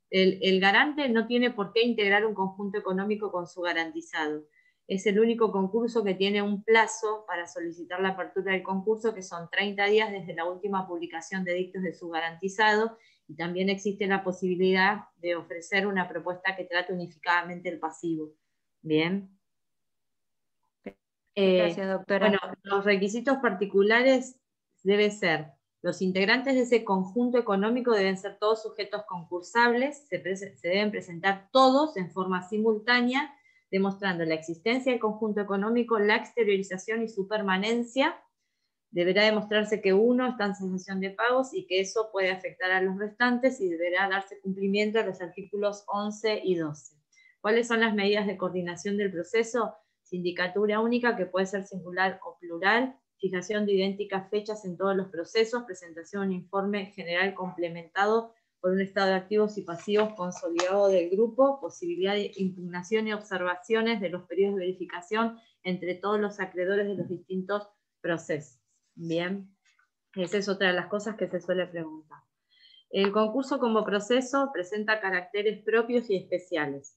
El garante no tiene por qué integrar un conjunto económico con su garantizado. Es el único concurso que tiene un plazo para solicitar la apertura del concurso, que son 30 días desde la última publicación de dictos de su garantizado, y también existe la posibilidad de ofrecer una propuesta que trate unificadamente el pasivo. Bien. Gracias, doctora. Bueno, los requisitos particulares deben ser: los integrantes de ese conjunto económico deben ser todos sujetos concursables, se deben presentar todos en forma simultánea, demostrando la existencia del conjunto económico, la exteriorización y su permanencia. Deberá demostrarse que uno está en cesación de pagos y que eso puede afectar a los restantes, y deberá darse cumplimiento a los artículos 11 y 12. ¿Cuáles son las medidas de coordinación del proceso? Sindicatura única, que puede ser singular o plural, fijación de idénticas fechas en todos los procesos, presentación de un informe general complementado por un estado de activos y pasivos consolidado del grupo, posibilidad de impugnación y observaciones de los periodos de verificación entre todos los acreedores de los distintos procesos. Bien, esa es otra de las cosas que se suele preguntar. El concurso como proceso presenta caracteres propios y especiales.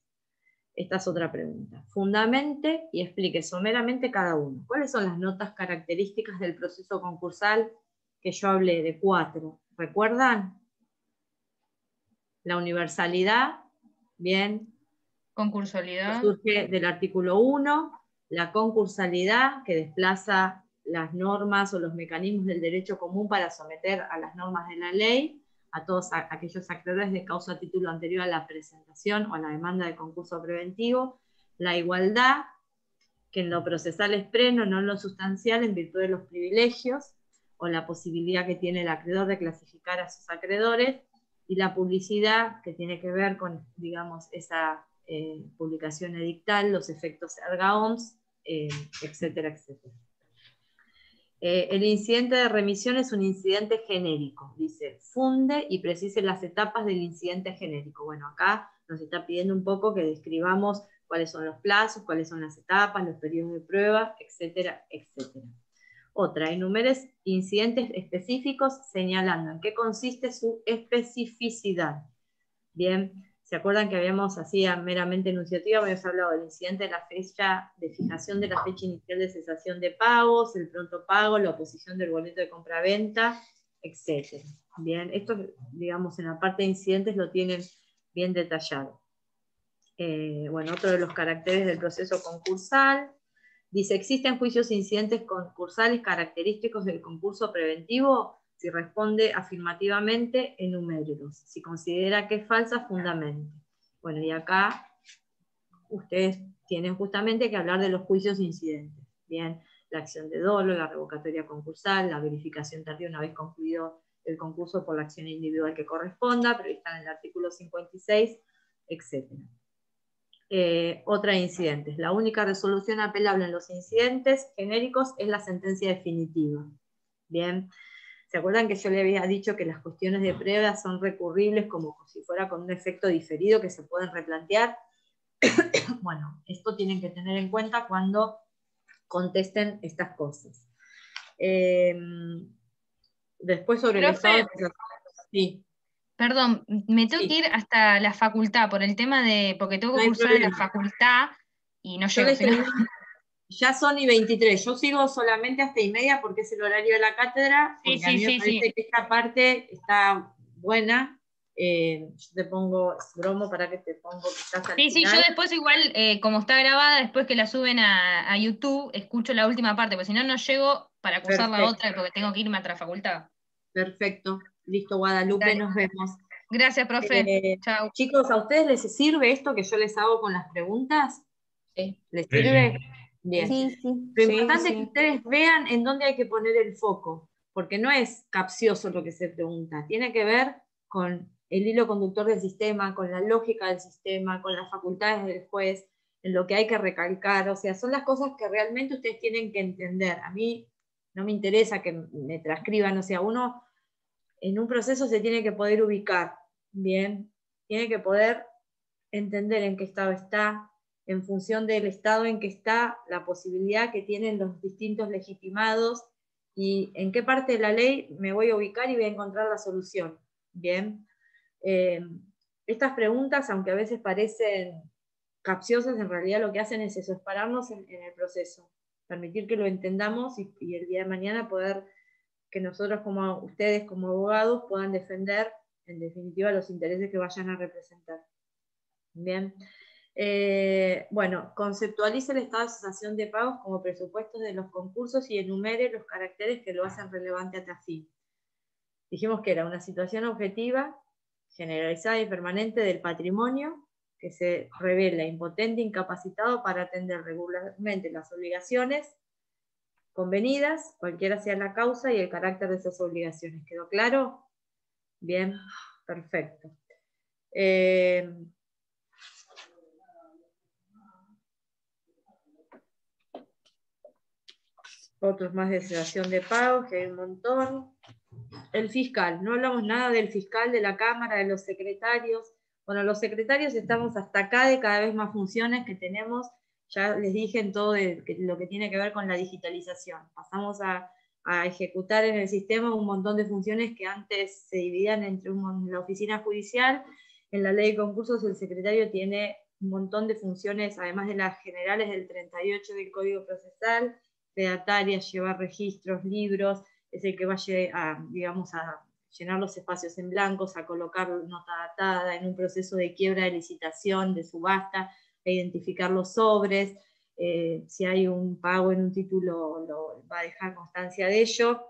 Esta es otra pregunta. Fundamente y explique someramente cada uno. ¿Cuáles son las notas características del proceso concursal que yo hablé de 4? ¿Recuerdan? La universalidad, bien. Concursualidad. Surge del artículo 1, la concursalidad, que desplaza las normas o los mecanismos del derecho común para someter a las normas de la ley a todos aquellos acreedores de causa a título anterior a la presentación o a la demanda de concurso preventivo. La igualdad, que en lo procesal es pleno, no en lo sustancial, en virtud de los privilegios o la posibilidad que tiene el acreedor de clasificar a sus acreedores. Y la publicidad, que tiene que ver con, digamos, esa publicación edictal, los efectos erga omnes, etcétera, etcétera. El incidente de remisión es un incidente genérico, dice, funde y precise las etapas del incidente genérico. Bueno, acá nos está pidiendo un poco que describamos cuáles son los plazos, cuáles son las etapas, los periodos de prueba, etcétera, etcétera. Otra, enumeres incidentes específicos señalando en qué consiste su especificidad. Bien, ¿se acuerdan que habíamos, así meramente enunciativa, habíamos hablado del incidente de la fecha de fijación de la fecha inicial de cesación de pagos, el pronto pago, la oposición del boleto de compraventa, etc. Bien, esto, digamos, en la parte de incidentes lo tienen bien detallado. Bueno, otro de los caracteres del proceso concursal. Dice, ¿existen juicios e incidentes concursales característicos del concurso preventivo? Si responde afirmativamente, enumérelos. Si considera que es falsa, fundamente. Bueno, y acá ustedes tienen justamente que hablar de los juicios e incidentes. Bien, la acción de dolo, la revocatoria concursal, la verificación tardía una vez concluido el concurso por la acción individual que corresponda, prevista en el artículo 56, etc. Otra de incidentes. La única resolución apelable en los incidentes genéricos es la sentencia definitiva. Bien, ¿se acuerdan que yo le había dicho que las cuestiones de prueba son recurribles como si fuera con un efecto diferido que se pueden replantear? Bueno, esto tienen que tener en cuenta cuando contesten estas cosas. Después sobre el estado de... Sí. Perdón, me tengo que ir hasta la facultad por el tema de, porque tengo que cursar en la facultad y no llego. Ya son y 23, yo sigo solamente hasta y media porque es el horario de la cátedra, porque a mí me parece que esta parte está buena. Yo te pongo bromo para que te pongo que estás al final. Yo después igual, como está grabada, después que la suben a YouTube, escucho la última parte, porque si no, no llego para cursar la otra, porque tengo que irme a otra facultad. Perfecto, listo, Guadalupe, Dale. Nos vemos. Gracias, profe. Chao. Chicos, ¿a ustedes les sirve esto que yo les hago con las preguntas? Sí. ¿Les sirve? Sí. Bien. Sí. Lo importante es que ustedes vean en dónde hay que poner el foco, porque no es capcioso lo que se pregunta, tiene que ver con el hilo conductor del sistema, con la lógica del sistema, con las facultades del juez, en lo que hay que recalcar, o sea, son las cosas que realmente ustedes tienen que entender. A mí no me interesa que me transcriban, o sea, uno en un proceso se tiene que poder ubicar, bien, tiene que poder entender en qué estado está, en función del estado en que está, la posibilidad que tienen los distintos legitimados y en qué parte de la ley me voy a ubicar y voy a encontrar la solución. Bien. Estas preguntas, aunque a veces parecen capciosas, en realidad lo que hacen es eso, es pararnos en el proceso, permitir que lo entendamos y el día de mañana poder que nosotros como ustedes como abogados puedan defender en definitiva los intereses que vayan a representar. Bien. Bueno, conceptualice el estado de cesación de pagos como presupuestos de los concursos y enumere los caracteres que lo hacen relevante a fin. Dijimos que era una situación objetiva, generalizada y permanente del patrimonio que se revela impotente e incapacitado para atender regularmente las obligaciones convenidas, cualquiera sea la causa y el carácter de esas obligaciones. ¿Quedó claro? Bien, perfecto. Otros más de cesación de pagos, que hay un montón. El fiscal, no hablamos nada del fiscal, de la Cámara, de los secretarios. Bueno, los secretarios estamos hasta acá de cada vez más funciones que tenemos. Ya les dije en todo lo que tiene que ver con la digitalización. Pasamos a ejecutar en el sistema un montón de funciones que antes se dividían entre la oficina judicial. En la ley de concursos el secretario tiene un montón de funciones, además de las generales del 38 del Código Procesal, fedatarias, llevar registros, libros, es el que va digamos, a llenar los espacios en blancos, a colocar nota datada en un proceso de quiebra de licitación, de subasta, a identificar los sobres, si hay un pago en un título lo va a dejar constancia de ello,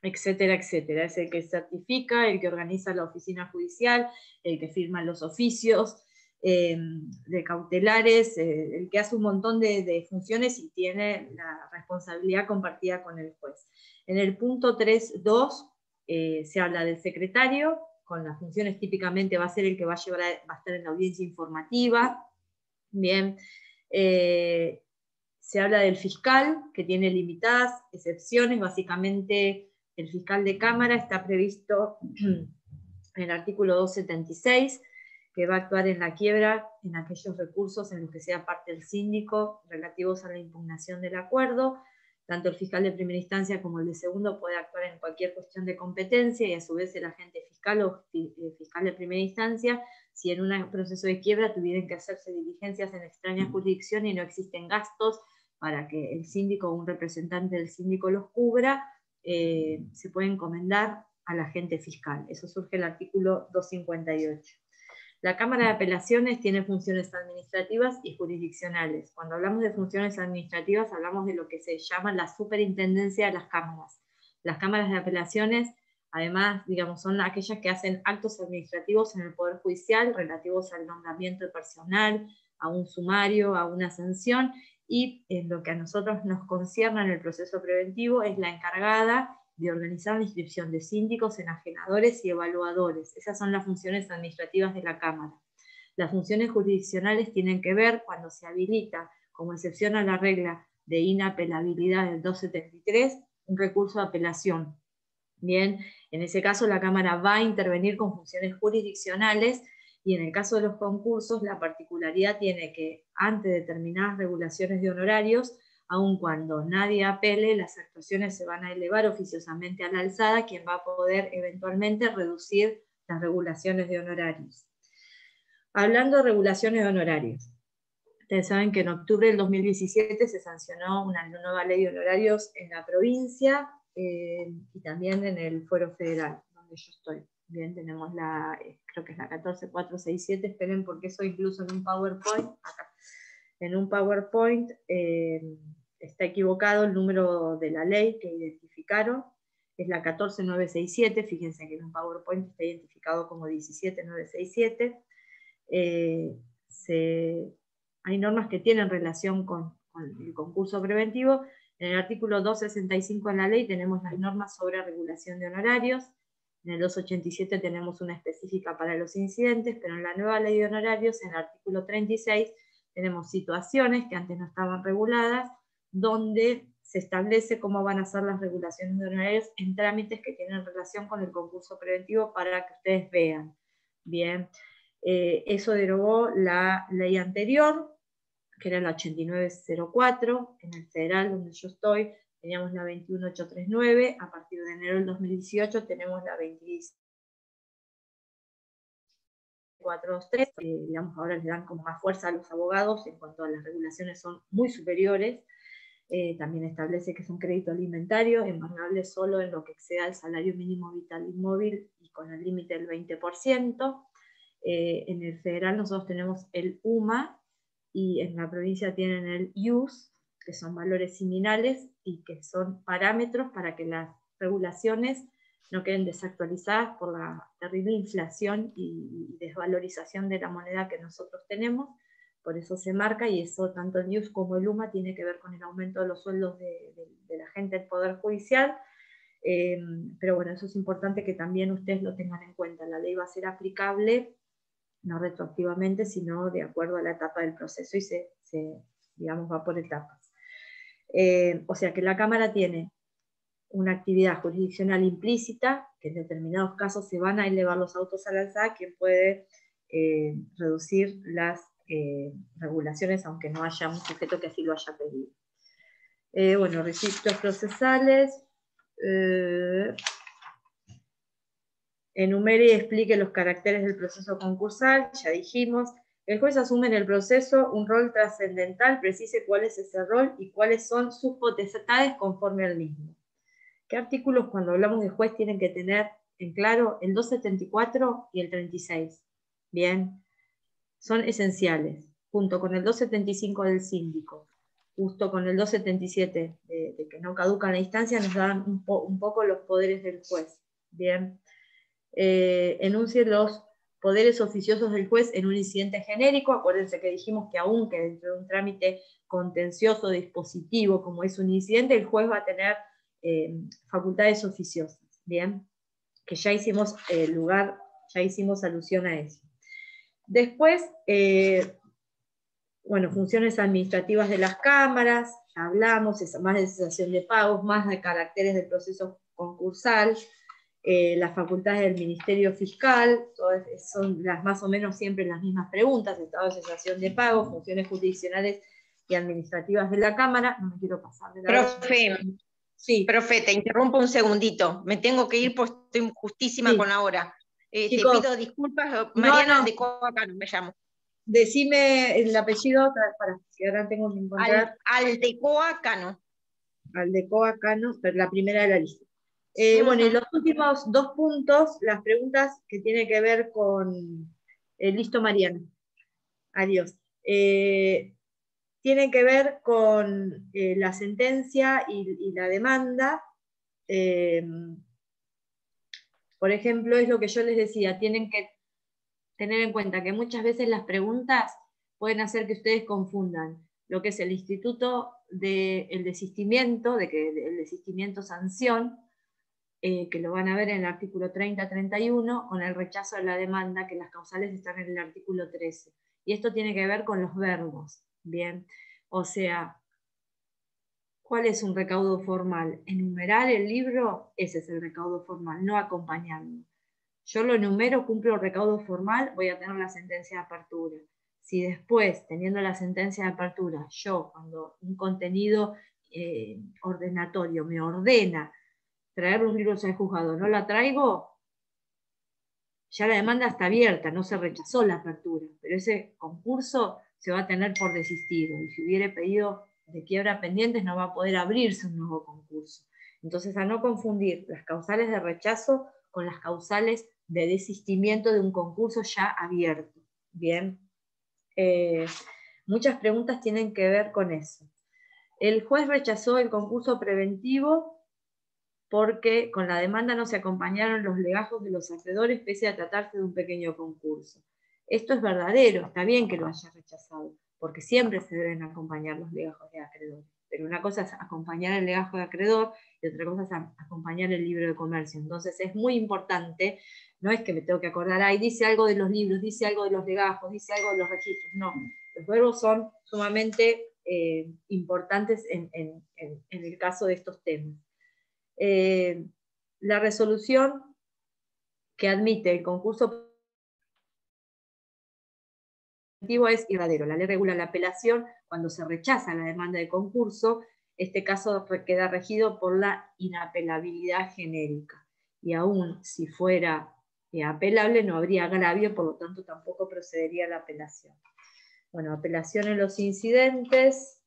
etcétera, etcétera. Es el que certifica, el que organiza la oficina judicial, el que firma los oficios de cautelares, el que hace un montón de funciones y tiene la responsabilidad compartida con el juez. En el punto 3.2 se habla del secretario, con las funciones típicamente va a ser el que va a estar en la audiencia informativa. Bien, se habla del fiscal, que tiene limitadas excepciones, básicamente el fiscal de Cámara está previsto en el artículo 276, que va a actuar en la quiebra en aquellos recursos en los que sea parte el síndico relativos a la impugnación del acuerdo. Tanto el fiscal de primera instancia como el de segundo puede actuar en cualquier cuestión de competencia y a su vez el agente fiscal o fiscal de primera instancia, si en un proceso de quiebra tuvieran que hacerse diligencias en extraña jurisdicción y no existen gastos para que el síndico o un representante del síndico los cubra, se puede encomendar al agente fiscal. Eso surge el artículo 258. La Cámara de Apelaciones tiene funciones administrativas y jurisdiccionales. Cuando hablamos de funciones administrativas, hablamos de lo que se llama la superintendencia de las cámaras. Las cámaras de apelaciones, además, digamos, son aquellas que hacen actos administrativos en el Poder Judicial relativos al nombramiento de personal, a un sumario, a una sanción, y en lo que a nosotros nos concierne en el proceso preventivo es la encargada de organizar la inscripción de síndicos, enajenadores y evaluadores. Esas son las funciones administrativas de la Cámara. Las funciones jurisdiccionales tienen que ver cuando se habilita, como excepción a la regla de inapelabilidad del 273, un recurso de apelación. Bien, en ese caso la Cámara va a intervenir con funciones jurisdiccionales, y en el caso de los concursos la particularidad tiene que, ante determinadas regulaciones de honorarios, aun cuando nadie apele, las actuaciones se van a elevar oficiosamente a la alzada, quien va a poder eventualmente reducir las regulaciones de honorarios. Hablando de regulaciones de honorarios, ustedes saben que en octubre del 2017 se sancionó una nueva ley de honorarios en la provincia y también en el Fuero Federal, donde yo estoy. Bien, tenemos creo que es la 14467, esperen porque eso incluso en un PowerPoint, acá, en un PowerPoint está equivocado el número de la ley que identificaron, es la 14967, fíjense que en un PowerPoint está identificado como 17967. Hay normas que tienen relación con el concurso preventivo. En el artículo 265 de la ley tenemos las normas sobre regulación de honorarios. En el 287 tenemos una específica para los incidentes, pero en la nueva ley de honorarios, en el artículo 36, tenemos situaciones que antes no estaban reguladas, donde se establece cómo van a ser las regulaciones de honorarios en trámites que tienen relación con el concurso preventivo para que ustedes vean. Bien, eso derogó la ley anterior, que era la 8904, en el federal donde yo estoy, teníamos la 21839, a partir de enero del 2018 tenemos la 20423, digamos ahora les dan como más fuerza a los abogados en cuanto a las regulaciones son muy superiores. También establece que es un crédito alimentario, embargable solo en lo que exceda el salario mínimo vital y móvil y con el límite del 20%. En el federal nosotros tenemos el UMA y en la provincia tienen el IUS, que son valores similares y que son parámetros para que las regulaciones no queden desactualizadas por la terrible inflación y desvalorización de la moneda que nosotros tenemos. Por eso se marca, y eso tanto el IUS como el UMA tiene que ver con el aumento de los sueldos de la gente del Poder Judicial. Pero bueno, eso es importante que también ustedes lo tengan en cuenta. La ley va a ser aplicable no retroactivamente, sino de acuerdo a la etapa del proceso y digamos, va por etapas. O sea que la Cámara tiene una actividad jurisdiccional implícita, que en determinados casos se van a elevar los autos a la alzada, quien puede reducir las regulaciones, aunque no haya un sujeto que así lo haya pedido. Bueno, requisitos procesales. Enumere y explique los caracteres del proceso concursal, ya dijimos. El juez asume en el proceso un rol trascendental, precise cuál es ese rol y cuáles son sus potestades conforme al mismo. ¿Qué artículos cuando hablamos de juez tienen que tener en claro? El 274 y el 36. Bien, son esenciales, junto con el 275 del síndico, justo con el 277 de que no caduca la instancia, nos dan un poco los poderes del juez. Bien. Enuncie los poderes oficiosos del juez en un incidente genérico. Acuérdense que dijimos que aunque dentro de un trámite contencioso dispositivo como es un incidente, el juez va a tener facultades oficiosas. Bien, que ya hicimos ya hicimos alusión a eso. Después, bueno, funciones administrativas de las cámaras, ya hablamos, más de cesación de pagos, más de caracteres del proceso concursal, las facultades del Ministerio Fiscal, todas son más o menos siempre las mismas preguntas: estado de cesación de pagos, funciones jurisdiccionales y administrativas de la Cámara. No me quiero pasar de la Profe, sí. Profe, te interrumpo un segundito, me tengo que ir porque estoy justísima con la hora. Te pido disculpas, Mariana de Coacano me llamo. Decime el apellido, para que ahora tengo que encontrar. Aldecoa Cano. Aldecoa Cano, pero la primera de la lista. Bueno, y los últimos 2 puntos, las preguntas que tienen que ver con... listo, Mariana. Adiós. Tienen que ver con la sentencia y la demanda. Por ejemplo, es lo que yo les decía, tienen que tener en cuenta que muchas veces las preguntas pueden hacer que ustedes confundan lo que es el instituto del desistimiento, el desistimiento sanción, que lo van a ver en el artículo 30-31, con el rechazo de la demanda, que las causales están en el artículo 13. Y esto tiene que ver con los verbos, ¿bien? O sea, ¿cuál es un recaudo formal? Enumerar el libro, ese es el recaudo formal, no acompañarlo. Yo lo enumero, cumplo el recaudo formal, voy a tener la sentencia de apertura. Si después, teniendo la sentencia de apertura, yo, cuando un contenido ordenatorio me ordena traer los libros al juzgado, no la traigo, ya la demanda está abierta, no se rechazó la apertura, pero ese concurso se va a tener por desistido, y si hubiere pedido de quiebra pendientes no va a poder abrirse un nuevo concurso. Entonces, a no confundir las causales de rechazo con las causales de desistimiento de un concurso ya abierto. Bien, muchas preguntas tienen que ver con eso. El juez rechazó el concurso preventivo porque con la demanda no se acompañaron los legajos de los acreedores pese a tratarse de un pequeño concurso. Esto es verdadero, está bien que lo haya rechazado, porque siempre se deben acompañar los legajos de acreedores. Pero una cosa es acompañar el legajo de acreedor y otra cosa es acompañar el libro de comercio. Entonces es muy importante, no es que me tengo que acordar, ahí dice algo de los libros, dice algo de los legajos, dice algo de los registros, no. Los verbos son sumamente importantes en el caso de estos temas. La resolución que admite el concurso es irradero. La ley regula la apelación cuando se rechaza la demanda de concurso. Este caso queda regido por la inapelabilidad genérica. Y aún si fuera apelable, no habría agravio, por lo tanto tampoco procedería la apelación. Bueno, apelación en los incidentes.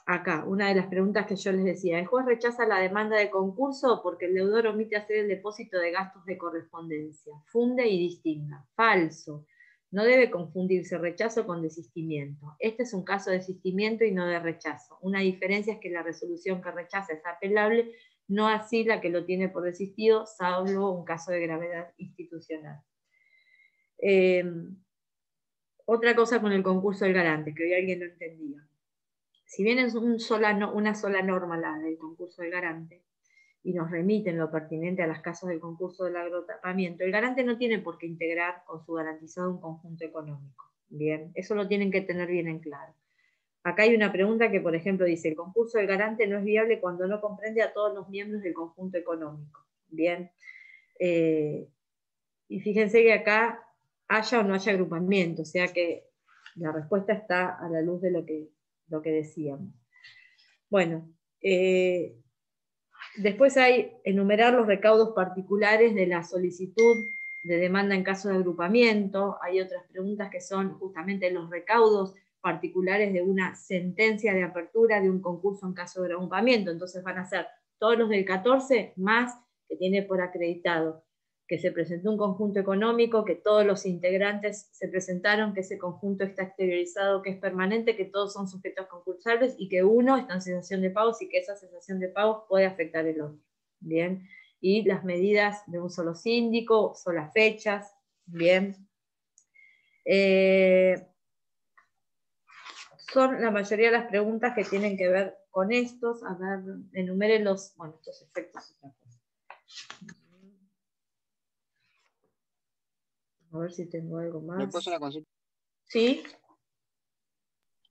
Acá, una de las preguntas que yo les decía, ¿el juez rechaza la demanda de concurso porque el deudor omite hacer el depósito de gastos de correspondencia? Funde y distinga. Falso. No debe confundirse rechazo con desistimiento. Este es un caso de desistimiento y no de rechazo. Una diferencia es que la resolución que rechaza es apelable, no así la que lo tiene por desistido, salvo un caso de gravedad institucional. Otra cosa con el concurso del garante, que hoy alguien no entendía. Si bien es una sola norma la del concurso del garante, y nos remiten lo pertinente a los casos del concurso del agrotapamiento, el garante no tiene por qué integrar con su garantizado un conjunto económico. Bien, eso lo tienen que tener bien en claro. Acá hay una pregunta que, por ejemplo, dice, el concurso del garante no es viable cuando no comprende a todos los miembros del conjunto económico. Bien, y fíjense que acá haya o no haya agrupamiento, o sea que la respuesta está a la luz de lo que decíamos. Bueno, después hay enumerar los recaudos particulares de la solicitud de demanda en caso de agrupamiento. Hay otras preguntas que son justamente los recaudos particulares de una sentencia de apertura de un concurso en caso de agrupamiento. Entonces van a ser todos los del 14 más que tiene por acreditado que se presentó un conjunto económico, que todos los integrantes se presentaron, que ese conjunto está exteriorizado, que es permanente, que todos son sujetos concursables y que uno está en cesación de pagos y que esa cesación de pagos puede afectar el otro. Bien, y las medidas de un solo síndico, solas fechas, bien. Son la mayoría de las preguntas que tienen que ver con estos. A ver, enumeren los, bueno, estos efectos. A ver si tengo algo más. ¿Me puedo una consulta? Sí.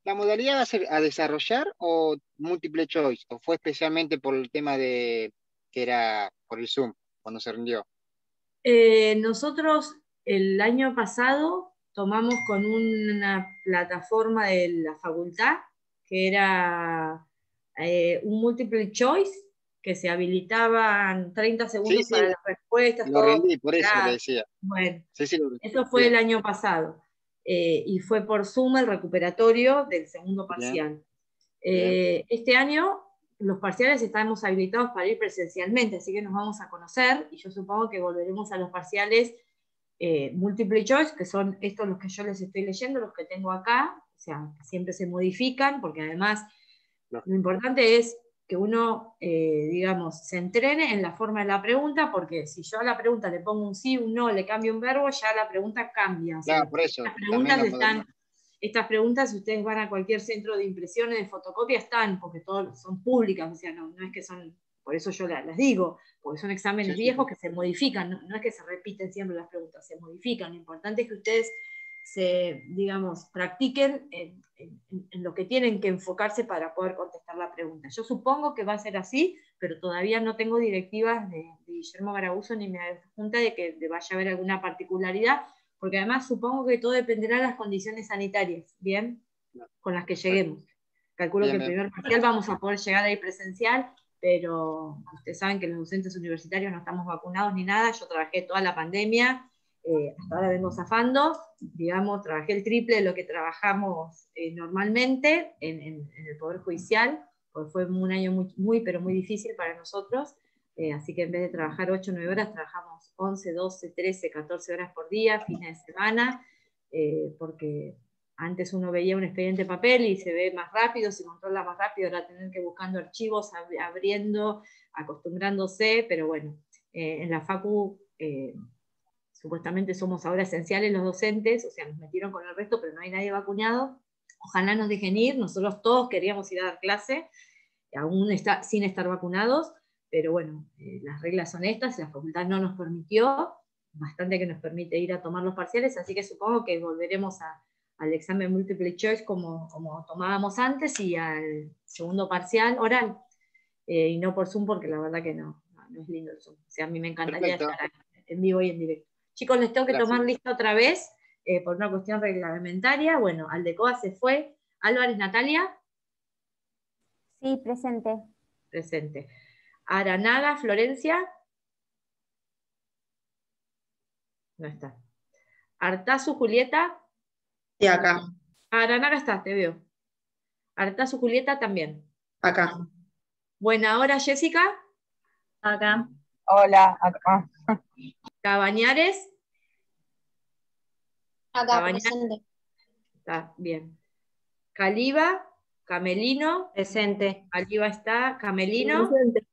¿La modalidad va a ser a desarrollar o múltiple choice? ¿O fue especialmente por el tema de que era por el Zoom, cuando se rindió? Nosotros el año pasado tomamos con una plataforma de la facultad, que era un multiple choice, que se habilitaban 30 segundos para las respuestas. Lo rendí, por eso le decía. Bueno, sí, eso fue el año pasado. Y fue por Zoom el recuperatorio del segundo parcial. Este año los parciales estamos habilitados para ir presencialmente, así que nos vamos a conocer, y yo supongo que volveremos a los parciales multiple choice, que son estos los que yo les estoy leyendo, los que tengo acá, o sea, siempre se modifican, porque además lo importante es que uno, digamos, se entrene en la forma de la pregunta, porque si yo a la pregunta le pongo un sí, un no, le cambio un verbo, ya la pregunta cambia. O sea, Claro, por eso. Estas preguntas, si ustedes van a cualquier centro de impresiones, de fotocopia, están, porque todas son públicas, o sea, no es que son, por eso yo las digo, porque son exámenes viejos que se modifican, no es que se repiten siempre las preguntas, se modifican. Lo importante es que ustedes digamos, practiquen en lo que tienen que enfocarse para poder contestar la pregunta. Yo supongo que va a ser así, pero todavía no tengo directivas de Guillermo Garabuso ni me junta de que vaya a haber alguna particularidad, porque además supongo que todo dependerá de las condiciones sanitarias, ¿bien? Con las que lleguemos. Calculo que el primer parcial vamos a poder llegar ahí presencial, pero ustedes saben que los docentes universitarios no estamos vacunados ni nada. Yo trabajé toda la pandemia, hasta ahora vengo zafando, digamos, trabajé el triple de lo que trabajamos normalmente en el Poder Judicial, porque fue un año muy, pero muy difícil para nosotros, así que en vez de trabajar 8 o 9 horas, trabajamos 11, 12, 13, 14 horas por día, fines de semana, porque antes uno veía un expediente de papel y se ve más rápido, se controla más rápido, ahora tener que buscando archivos, abriendo, acostumbrándose, pero bueno, en la Facu supuestamente somos ahora esenciales los docentes, o sea, nos metieron con el resto, pero no hay nadie vacunado. Ojalá nos dejen ir, nosotros todos queríamos ir a dar clase, aún sin estar vacunados, pero bueno, las reglas son estas, la facultad no nos permitió, bastante que nos permite ir a tomar los parciales, así que supongo que volveremos al examen multiple choice como tomábamos antes, y al segundo parcial oral, y no por Zoom, porque la verdad que no es lindo el Zoom. O sea, a mí me encantaría estar en vivo y en directo. Chicos, les tengo que tomar lista otra vez, por una cuestión reglamentaria. Bueno, Aldecoa se fue. Álvarez Natalia. Sí, presente. Presente. Aranaga Florencia. No está. Artazu Julieta. Sí, acá. Aranaga está, te veo. Artazu Julieta también. Acá. Buena hora, Jessica. Acá. Hola, acá. Cabañares. Acá, Cabañares. presente. Está bien. Caliba, Camelino. Presente. Caliba está. Camelino. Presente.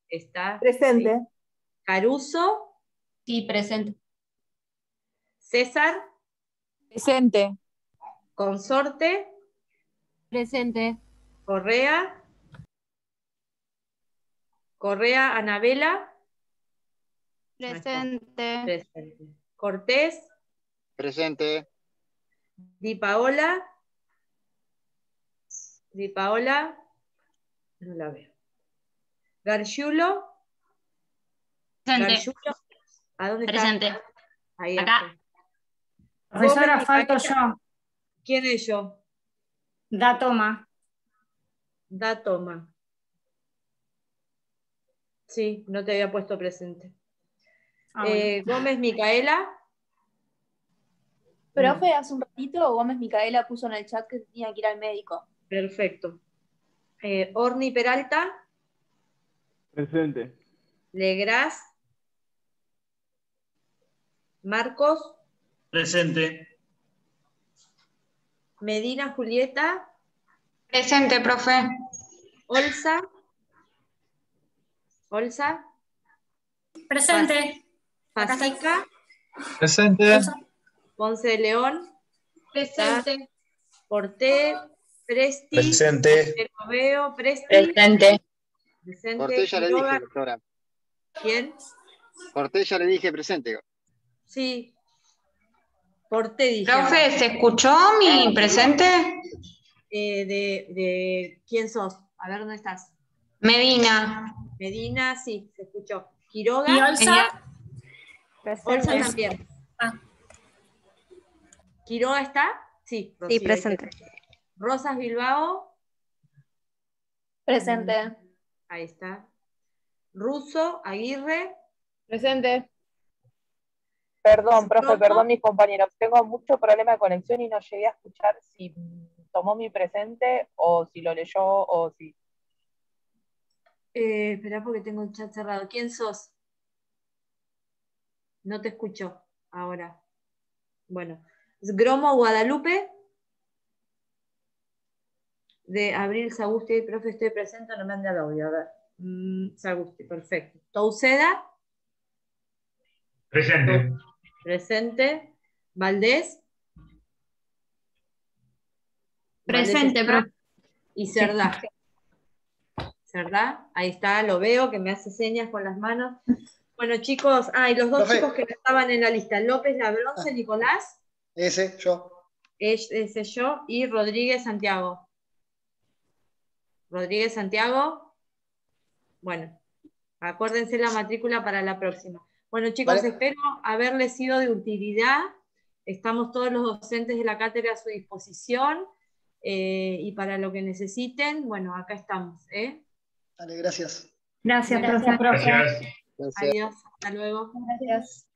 Está. Presente. Sí. Caruso. Sí, presente. César. Presente. Consorte. Presente. Correa. Correa Anabela. Presente. Presente. Cortés. Presente. Di Paola. Di Paola. No la veo. Gargiulo. Presente. Gargiulo. ¿A dónde está? Presente. Ahí Acá. está. Profesora, Gómez, falto Micaela. yo. ¿Quién es yo? Da toma. Da toma. Sí, no te había puesto presente. Bueno. Gómez Micaela. Profe, hace un ratito Gómez Micaela puso en el chat que tenía que ir al médico. Perfecto. Orni Peralta. Presente. Legras. Marcos. Presente. Medina Julieta. Presente, profe. Olsa. Olsa. Presente. Pasica. Presente. Ponce de León. Presente. Porté. Presti. Presente. Veo. Presti. Presente. Presente. Cortés ya le Quiroga. dije, doctora. ¿Quién? Cortés ya le dije presente. Sí. Porté, dije. Profe, ¿se escuchó mi presente? De ¿quién sos? A ver, ¿dónde estás? Medina. Medina, sí, se escuchó. Quiroga. ¿Y Olsa? Olsa también. ¿Quiroga está? Sí. Rocío, Sí, presente. Rosas Bilbao. Presente. Ahí está. Russo, Aguirre. Presente. Perdón, profe, perdón mis compañeros. Tengo mucho problema de conexión y no llegué a escuchar si tomó mi presente o si lo leyó o si... Esperá porque tengo el chat cerrado. ¿Quién sos? No te escucho ahora. Bueno. Gromo Guadalupe. De Abril Sagusti, profe, estoy presente, no me anda el audio. A ver. Sagusti, perfecto. Touceda. Presente. Presente. Valdés. Presente, profe. Y Cerdá. Cerdá, ahí está, lo veo, que me hace señas con las manos. Bueno, chicos, y los dos chicos que no estaban en la lista, López Labronce, Nicolás. Ese, yo. Ese yo, y Rodríguez Santiago. Rodríguez Santiago. Bueno, acuérdense la matrícula para la próxima. Bueno, chicos, espero haberles sido de utilidad. Estamos todos los docentes de la cátedra a su disposición. Y para lo que necesiten, bueno, acá estamos. Dale, gracias. Gracias, profe. profe. Gracias. Adiós, hasta luego. Gracias.